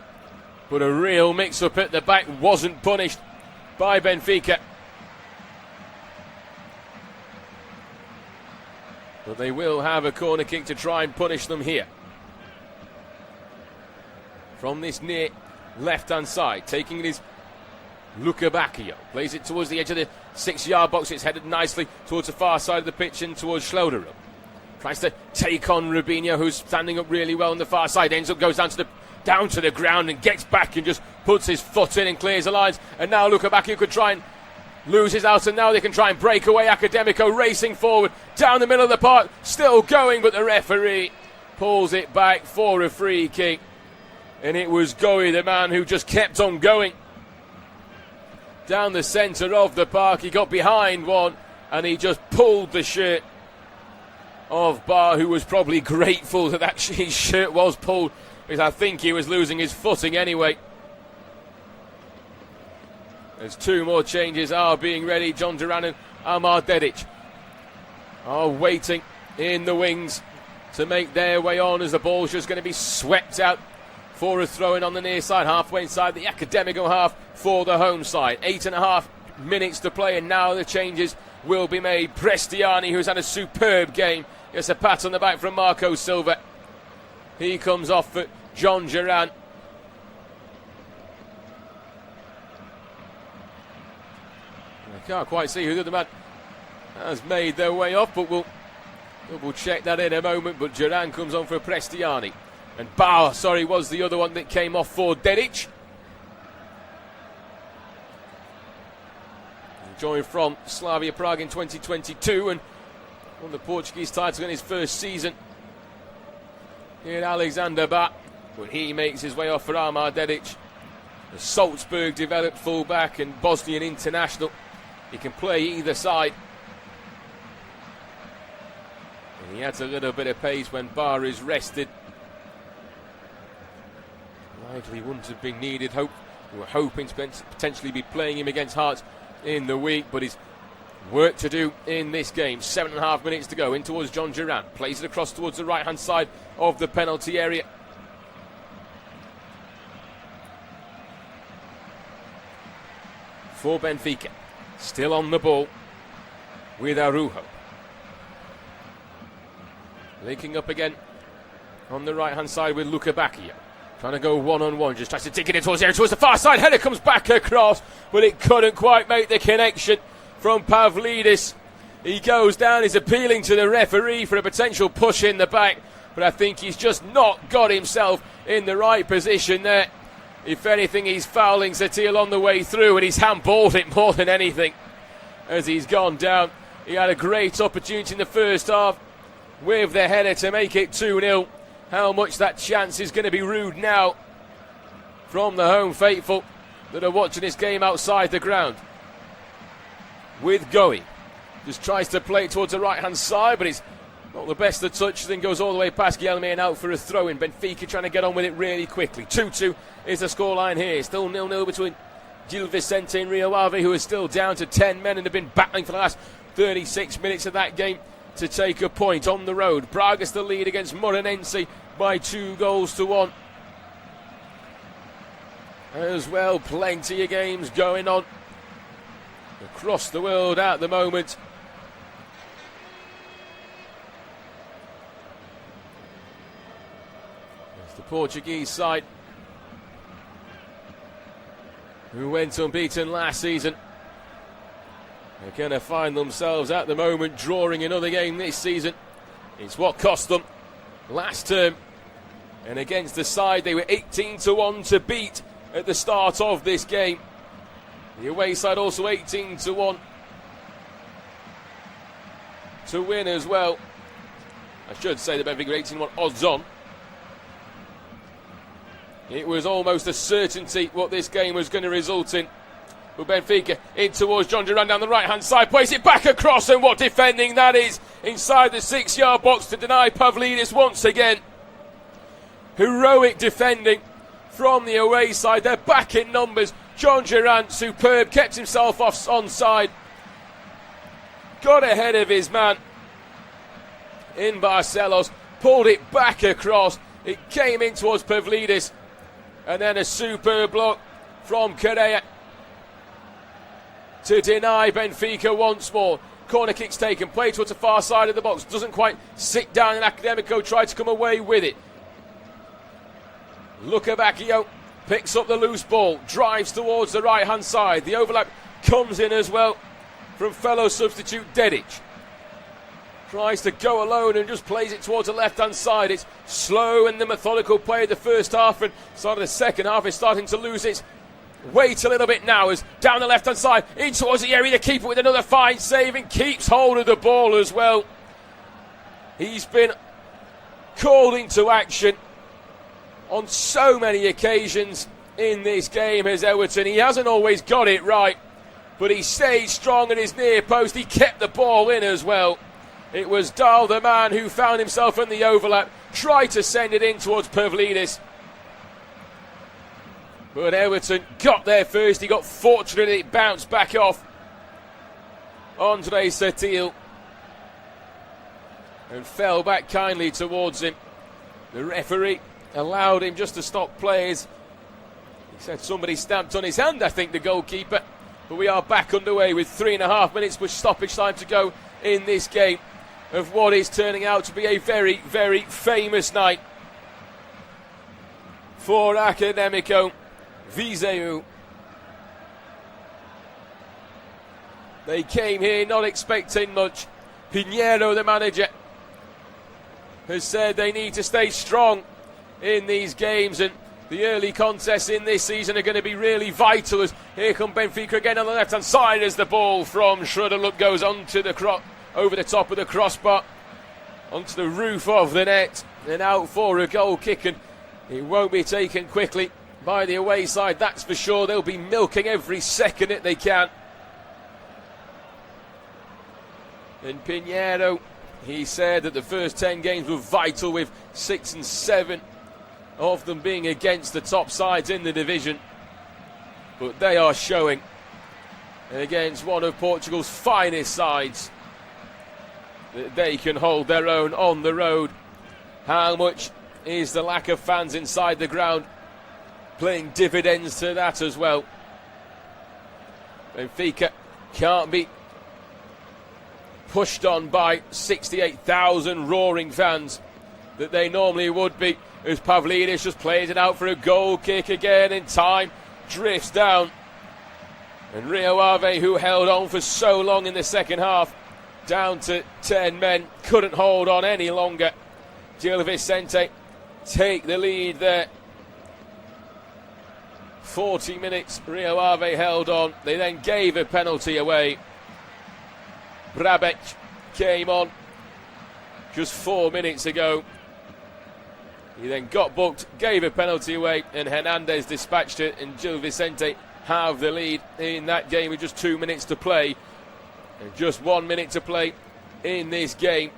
[SPEAKER 1] But a real mix-up at the back, wasn't punished by Benfica. But they will have a corner kick to try and punish them here. From this near left-hand side, taking it is Luca Bacchio. Plays it towards the edge of the 6-yard box. It's headed nicely towards the far side of the pitch and towards Schleuderer. Tries to take on Rubinho, who's standing up really well on the far side. Ends up, goes down to the ground and gets back and just puts his foot in and clears the lines. And now Luca Bacchio could try and lose his out, and now they can try and break away. Academico racing forward down the middle of the park, still going, but the referee pulls it back for a free kick. And it was Goey, the man who just kept on going down the centre of the park. He got behind one and he just pulled the shirt of Bar, who was probably grateful that his shirt was pulled, because I think he was losing his footing anyway. There's 2 more changes are being ready. John Duran and Amar Dedic are waiting in the wings to make their way on, as the ball's just going to be swept out for a throw-in on the near side, halfway inside the Academico half for the home side. 8.5 minutes to play, and now the changes will be made. Prestiani, who's had a superb game, gets a pat on the back from Marco Silva. He comes off for John Duran. I can't quite see who the other man has made their way off, but we'll double check that in a moment. But Duran comes on for Prestiani. And Bauer, was the other one that came off for Dedic. He joined from Slavia Prague in 2022 and won the Portuguese title in his first season in Alexander Bat. But he makes his way off for Amar Dedic, the Salzburg developed fullback and Bosnian international. He can play either side. And he adds a little bit of pace when Bar is rested. Likely wouldn't have been needed. We were hoping to potentially be playing him against Hearts in the week, but he's work to do in this game. 7.5 minutes to go. In towards John Duran. Plays it across towards the right-hand side of the penalty area. For Benfica. Still on the ball with Araujo. Linking up again on the right-hand side with Luca Bacchio. Trying to go one-on-one, just tries to dig it in towards the area, towards the far side. Header comes back across, but it couldn't quite make the connection from Pavlidis. He goes down, he's appealing to the referee for a potential push in the back, but I think he's just not got himself in the right position there. If anything, he's fouling Satil on the way through, and he's handballed it more than anything as he's gone down. He had a great opportunity in the first half with the header to make it 2-0. How much that chance is going to be rued now from the home faithful that are watching this game outside the ground. With Goey. Just tries to play it towards the right-hand side, but it's not the best of touch. Then goes all the way past Guilherme and out for a throw-in. Benfica trying to get on with it really quickly. 2-2 is the scoreline here. Still 0-0 between Gil Vicente and Rio Ave, who are still down to 10 men and have been battling for the last 36 minutes of that game to take a point on the road. Braga still lead against Morenense by 2-1. As well, plenty of games going on across the world at the moment. It's the Portuguese side who went unbeaten last season. They're going to find themselves at the moment drawing another game this season. It's what cost them last term And against the side they were 18-1 to beat at the start of this game. The away side also 18-1 to win as well. I should say the Benfica 18-1 odds on. It was almost a certainty what this game was going to result in. But Benfica in towards John Duran down the right-hand side, plays it back across, and what defending that is inside the 6-yard box to deny Pavlidis once again. Heroic defending from the away side. They're back in numbers. John Duran, superb, kept himself onside. Got ahead of his man in Barcelos, pulled it back across. It came in towards Pavlidis. And then a superb block from Correa to deny Benfica once more. Corner kick's taken, play towards the far side of the box. Doesn't quite sit down, and Academico tried to come away with it. Liga-Benfica picks up the loose ball, drives towards the right-hand side. The overlap comes in as well from fellow substitute Dedic. Tries to go alone and just plays it towards the left-hand side. It's slow and the methodical play of the first half, and start of the second half is starting to lose its weight a little bit now as down the left-hand side, in towards the area. The keeper with another fine save and keeps hold of the ball as well. He's been called into action on so many occasions in this game as Everton. He hasn't always got it right, but he stayed strong at his near post. He kept the ball in as well. It was Dahl, the man who found himself in the overlap, tried to send it in towards Pavlidis. But Everton got there first. He got fortunate, it bounced back off Andre Setil and fell back kindly towards him. The referee allowed him just to stop players. He said somebody stamped on his hand, I think the goalkeeper. But we are back underway with 3.5 minutes with stoppage time to go in this game of what is turning out to be a very, very famous night for Academico Viseu. They came here not expecting much. Primeira, the manager, has said they need to stay strong in these games, and the early contests in this season are going to be really vital. As here come Benfica again on the left hand side as the ball from Schroeder goes onto the over the top of the crossbar, onto the roof of the net, and out for a goal kick, and it won't be taken quickly by the away side, that's for sure. They'll be milking every second that they can. And Pinheiro, he said that the first 10 games were vital, with 6 and 7 of them being against the top sides in the division. But they are showing against one of Portugal's finest sides that they can hold their own on the road. How much is the lack of fans inside the ground playing dividends to that as well? Benfica can't be pushed on by 68,000 roaring fans that they normally would be, as Pavlidis just plays it out for a goal kick again in time, drifts down, and Rio Ave, who held on for so long in the second half, down to 10 men, couldn't hold on any longer. Gil Vicente take the lead there. 40 minutes Rio Ave held on. They then gave a penalty away. Brabec came on just 4 minutes ago. He then got booked, gave a penalty away, and Hernandez dispatched it, and Gil Vicente have the lead in that game with just 2 minutes to play. And just 1 minute to play in this game.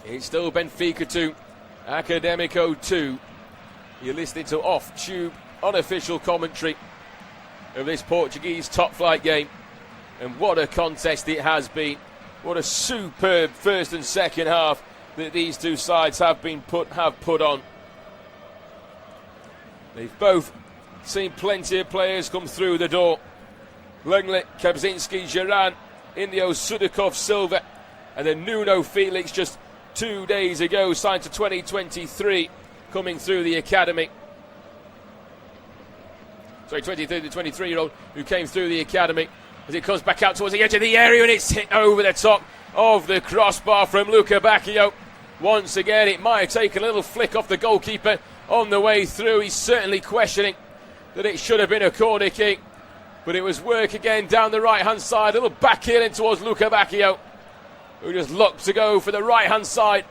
[SPEAKER 1] It's still Benfica 2, Academico 2. You're listening to off-tube, unofficial commentary of this Portuguese top-flight game. And what a contest it has been. What a superb first and second half that these two sides have put on. They've both seen plenty of players come through the door. Lenglet, Kabczynski, Geran, Indio, Sudakov, Silva, and then Nuno Felix just 2 days ago, signed to 2023, coming through the academy. Sorry, 23-year-old who came through the academy, as it comes back out towards the edge of the area, and it's hit over the top of the crossbar from Liga-Benfica. once again. It might have taken a little flick off the goalkeeper on the way through. He's certainly questioning that it should have been a corner kick. But it was work again down the right-hand side. A little back heel in towards Luca Bacchio, who just looked to go for the right-hand side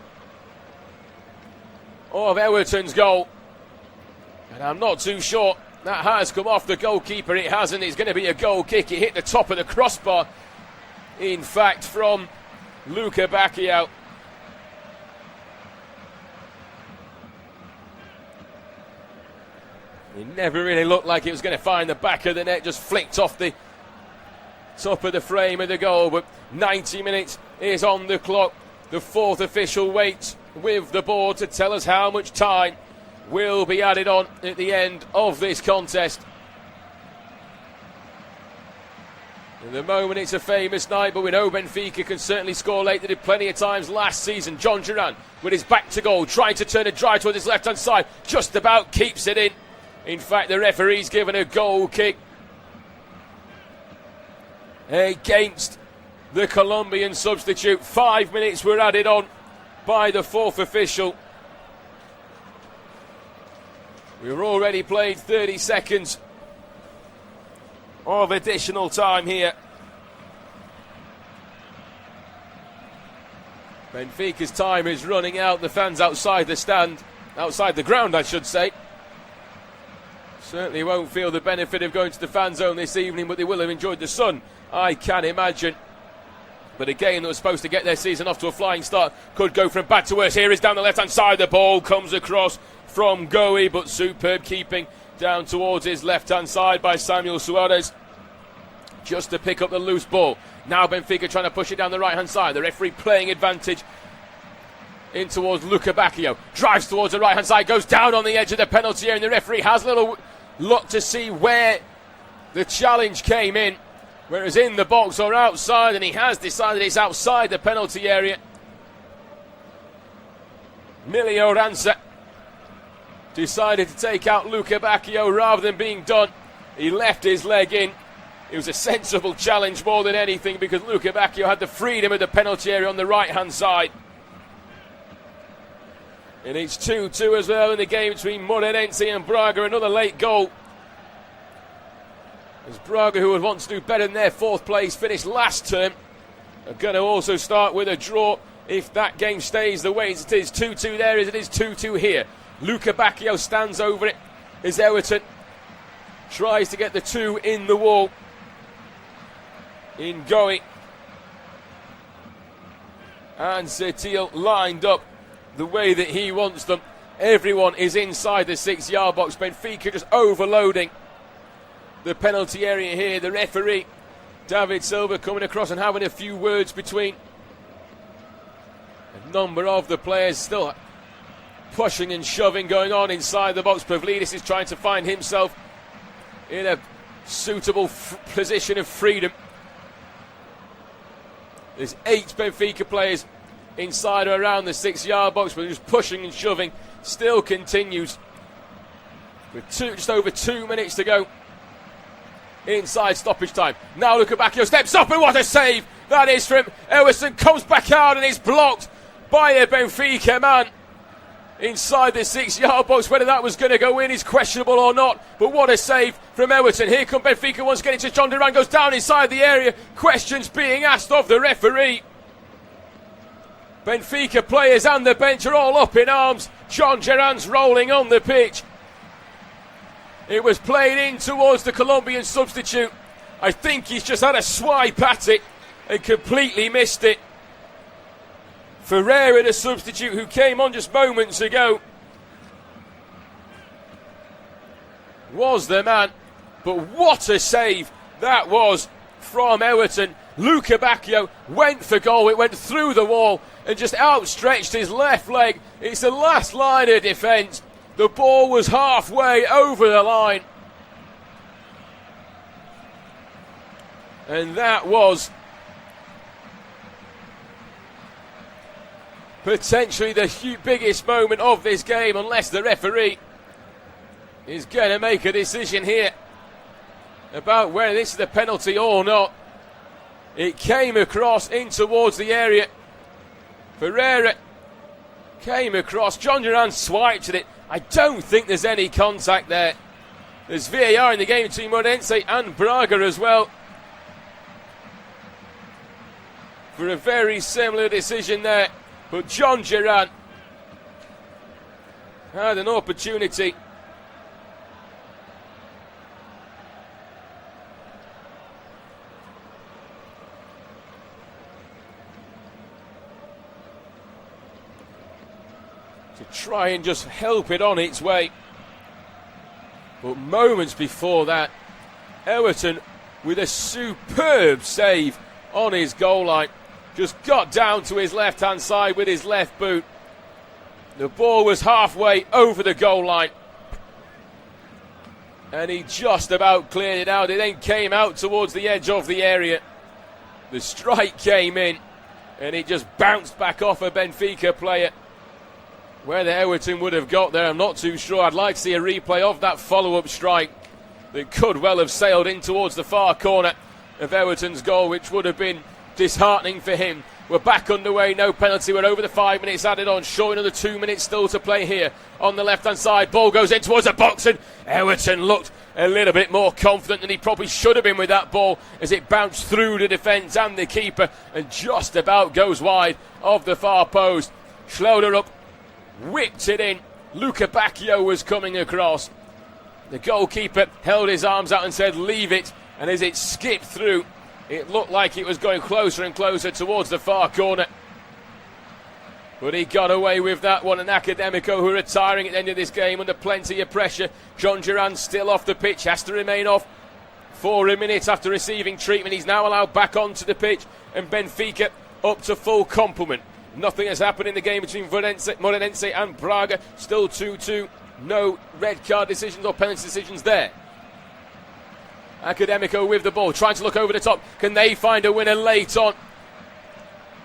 [SPEAKER 1] of Everton's goal. And I'm not too sure that has come off the goalkeeper. It hasn't. It's going to be a goal kick. It hit the top of the crossbar, in fact, from Luca Bacchio. It never really looked like it was going to find the back of the net, just flicked off the top of the frame of the goal. But 90 minutes is on the clock. The fourth official waits with the board to tell us how much time will be added on at the end of this contest. At the moment it's a famous night, but we know Benfica can certainly score late. They did plenty of times last season. John Duran with his back to goal, trying to turn a drive towards his left hand side, just about keeps it in. In fact, the referee's given a goal kick against the Colombian substitute. 5 minutes were added on by the fourth official. We've already played 30 seconds of additional time here. Benfica's time is running out. The fans outside the ground, I should say, certainly won't feel the benefit of going to the fan zone this evening, but they will have enjoyed the sun, I can imagine. But a game that was supposed to get their season off to a flying start could go from bad to worse. Here is down the left-hand side. The ball comes across from Goey, but superb keeping down towards his left-hand side by Samuel Suarez, just to pick up the loose ball. Now Benfica trying to push it down the right-hand side. The referee playing advantage in towards Luca Bacchio. Drives towards the right-hand side, goes down on the edge of the penalty area, and the referee has a little look to see where the challenge came in, whether it's in the box or outside, and he has decided it's outside the penalty area. Milio Ranza decided to take out Luca Bacchio rather than being done. He left his leg in. It was a sensible challenge more than anything, because Luca Bacchio had the freedom of the penalty area on the right-hand side. And it's 2-2 as well in the game between Moreirense and Braga. Another late goal, as Braga, who would want to do better than their fourth place finish last term, are going to also start with a draw if that game stays the way it is. 2-2 there as it is 2-2 here. Luca Bacchio stands over it as Everton tries to get the two in the wall. In Goey and Setil lined up the way that he wants them. Everyone is inside the 6-yard box. Benfica just overloading the penalty area here. The referee, David Silva, coming across and having a few words between a number of the players. Still pushing and shoving going on inside the box. Pavlidis is trying to find himself in a suitable position of freedom. There's 8 Benfica players inside or around the 6-yard box, but just pushing and shoving still continues. With just over 2 minutes to go inside stoppage time. Now Luca Bacchio steps up, and what a save that is from Ellison. Comes back out and is blocked by a Benfica man inside the 6-yard box. Whether that was going to go in is questionable or not, but what a save from Everton. Here come Benfica once again into John Duran, goes down inside the area. Questions being asked of the referee. Benfica players and the bench are all up in arms. John Duran's rolling on the pitch. It was played in towards the Colombian substitute. I think he's just had a swipe at it and completely missed it. Ferreira, the substitute who came on just moments ago, was the man. But what a save that was from Everton. Luca Bacchio went for goal. It went through the wall and just outstretched his left leg. It's the last line of defence. The ball was halfway over the line. And that was potentially the biggest moment of this game, unless the referee is going to make a decision here about whether this is a penalty or not. It came across in towards the area. Ferreira Came across, John Duran swiped at it. I don't think there's any contact there. There's VAR in the game between Morense and Braga as well, for a very similar decision there. But John Duran had an opportunity. To try and just help it on its way. But moments before that, Everton with a superb save on his goal line. Just got down to his left-hand side with his left boot. The ball was halfway over the goal line, and he just about cleared it out. It then came out towards the edge of the area. The strike came in, and it just bounced back off a Benfica player. Whether Everton would have got there, I'm not too sure. I'd like to see a replay of that follow-up strike that could well have sailed in towards the far corner of Everton's goal, which would have been disheartening for him. We're back underway, no penalty. We're over the 5 minutes added on. Short another 2 minutes still to play here on the left-hand side. Ball goes in towards the box, and Everton looked a little bit more confident than he probably should have been with that ball, as it bounced through the defence and the keeper and just about goes wide of the far post. Schroeder up, whipped it in. Luca Bacchio was coming across. The goalkeeper held his arms out and said, "Leave it," and as it skipped through, it looked like it was going closer and closer towards the far corner. But he got away with that one, and Academico, who are retiring at the end of this game under plenty of pressure. John Duran still off the pitch, has to remain off for a minute after receiving treatment. He's now allowed back onto the pitch, and Benfica up to full complement. Nothing has happened in the game between Morense and Braga. Still 2-2. No red card decisions or penalty decisions there. Academico with the ball, trying to look over the top. Can they find a winner late on?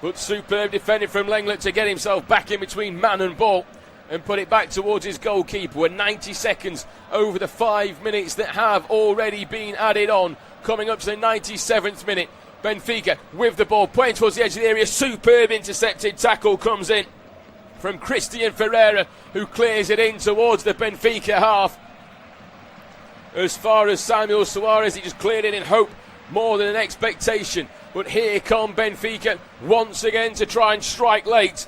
[SPEAKER 1] But superb defending from Lenglet to get himself back in between man and ball and put it back towards his goalkeeper. We're 90 seconds over the 5 minutes that have already been added on. Coming up to the 97th minute. Benfica with the ball, playing towards the edge of the area. Superb intercepted tackle comes in from Christian Ferreira, who clears it in towards the Benfica half. As far as Samuel Suarez, he just cleared it in hope more than an expectation. But here come Benfica once again to try and strike late.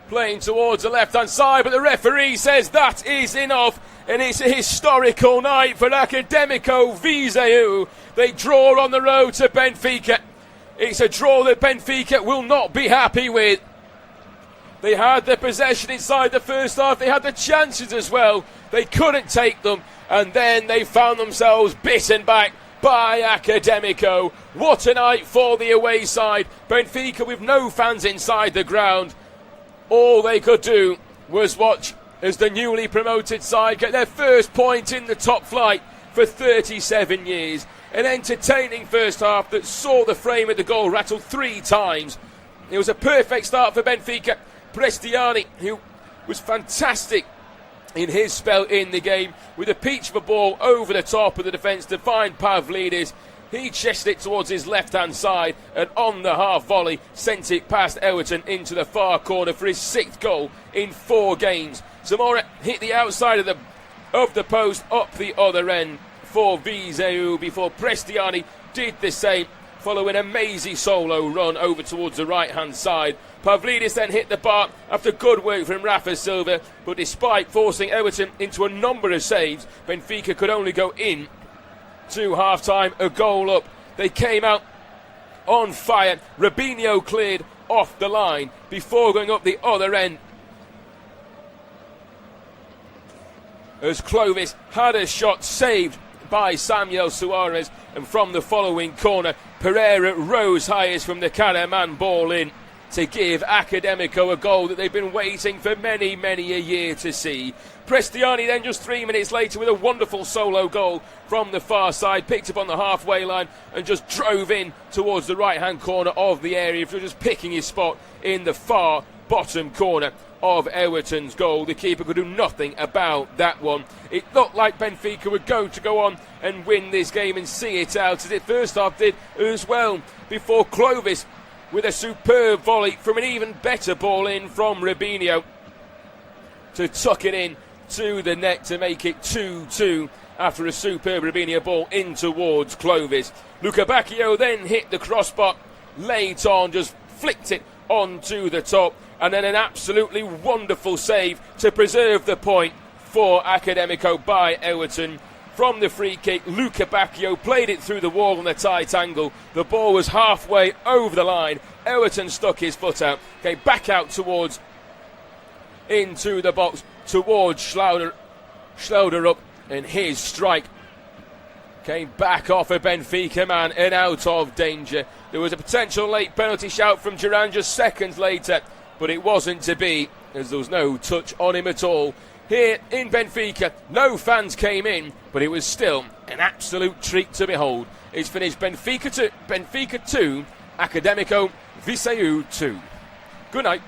[SPEAKER 1] Playing towards the left-hand side, but the referee says that is enough. And it's a historical night for Academico Viseu. They draw on the road to Benfica. It's a draw that Benfica will not be happy with. They had the possession inside the first half. They had the chances as well. They couldn't take them. And then they found themselves bitten back by Academico. What a night for the away side. Benfica with no fans inside the ground. All they could do was watch as the newly promoted side get their first point in the top flight for 37 years. An entertaining first half that saw the frame of the goal rattle 3 times. It was a perfect start for Benfica. Prestiani, who was fantastic in his spell in the game, with a peach of a ball over the top of the defence to find Pavlidis. He chested it towards his left-hand side, and on the half volley sent it past Everton into the far corner for his 6th goal in 4 games. Zamora hit the outside of the post up the other end for Viseu before Prestiani did the same, following a mazy solo run over towards the right-hand side. Pavlidis then hit the bar after good work from Rafa Silva, but despite forcing Everton into a number of saves, Benfica could only go in to half-time a goal up. They came out on fire. Robinho cleared off the line before going up the other end, as Clovis had a shot saved by Samuel Suarez, and from the following corner, Pereira rose highest from the Karaman ball in to give Academico a goal that they've been waiting for many, many a year to see. Prestiani then just 3 minutes later with a wonderful solo goal from the far side, picked up on the halfway line and just drove in towards the right-hand corner of the area, for just picking his spot in the far bottom corner of Everton's goal. The keeper could do nothing about that one. It looked like Benfica were going to go on and win this game and see it out, as it first half did as well, before Clovis with a superb volley from an even better ball in from Robinho to tuck it in to the net to make it 2-2 after a superb Robinho ball in towards Clovis. Luca Bacchio then hit the crossbar late on, just flicked it onto the top, and then an absolutely wonderful save to preserve the point for Academico by Everton. From the free kick, Luca Bacchio played it through the wall on a tight angle. The ball was halfway over the line. Everton stuck his foot out, came back out towards, into the box, towards Schlauder up, and his strike came back off a Benfica man and out of danger. There was a potential late penalty shout from Duran just seconds later, but it wasn't to be, as there was no touch on him at all. Here in Benfica, no fans came in, but it was still an absolute treat to behold. It's finished Benfica 2, Academico Viseu 2. Good night.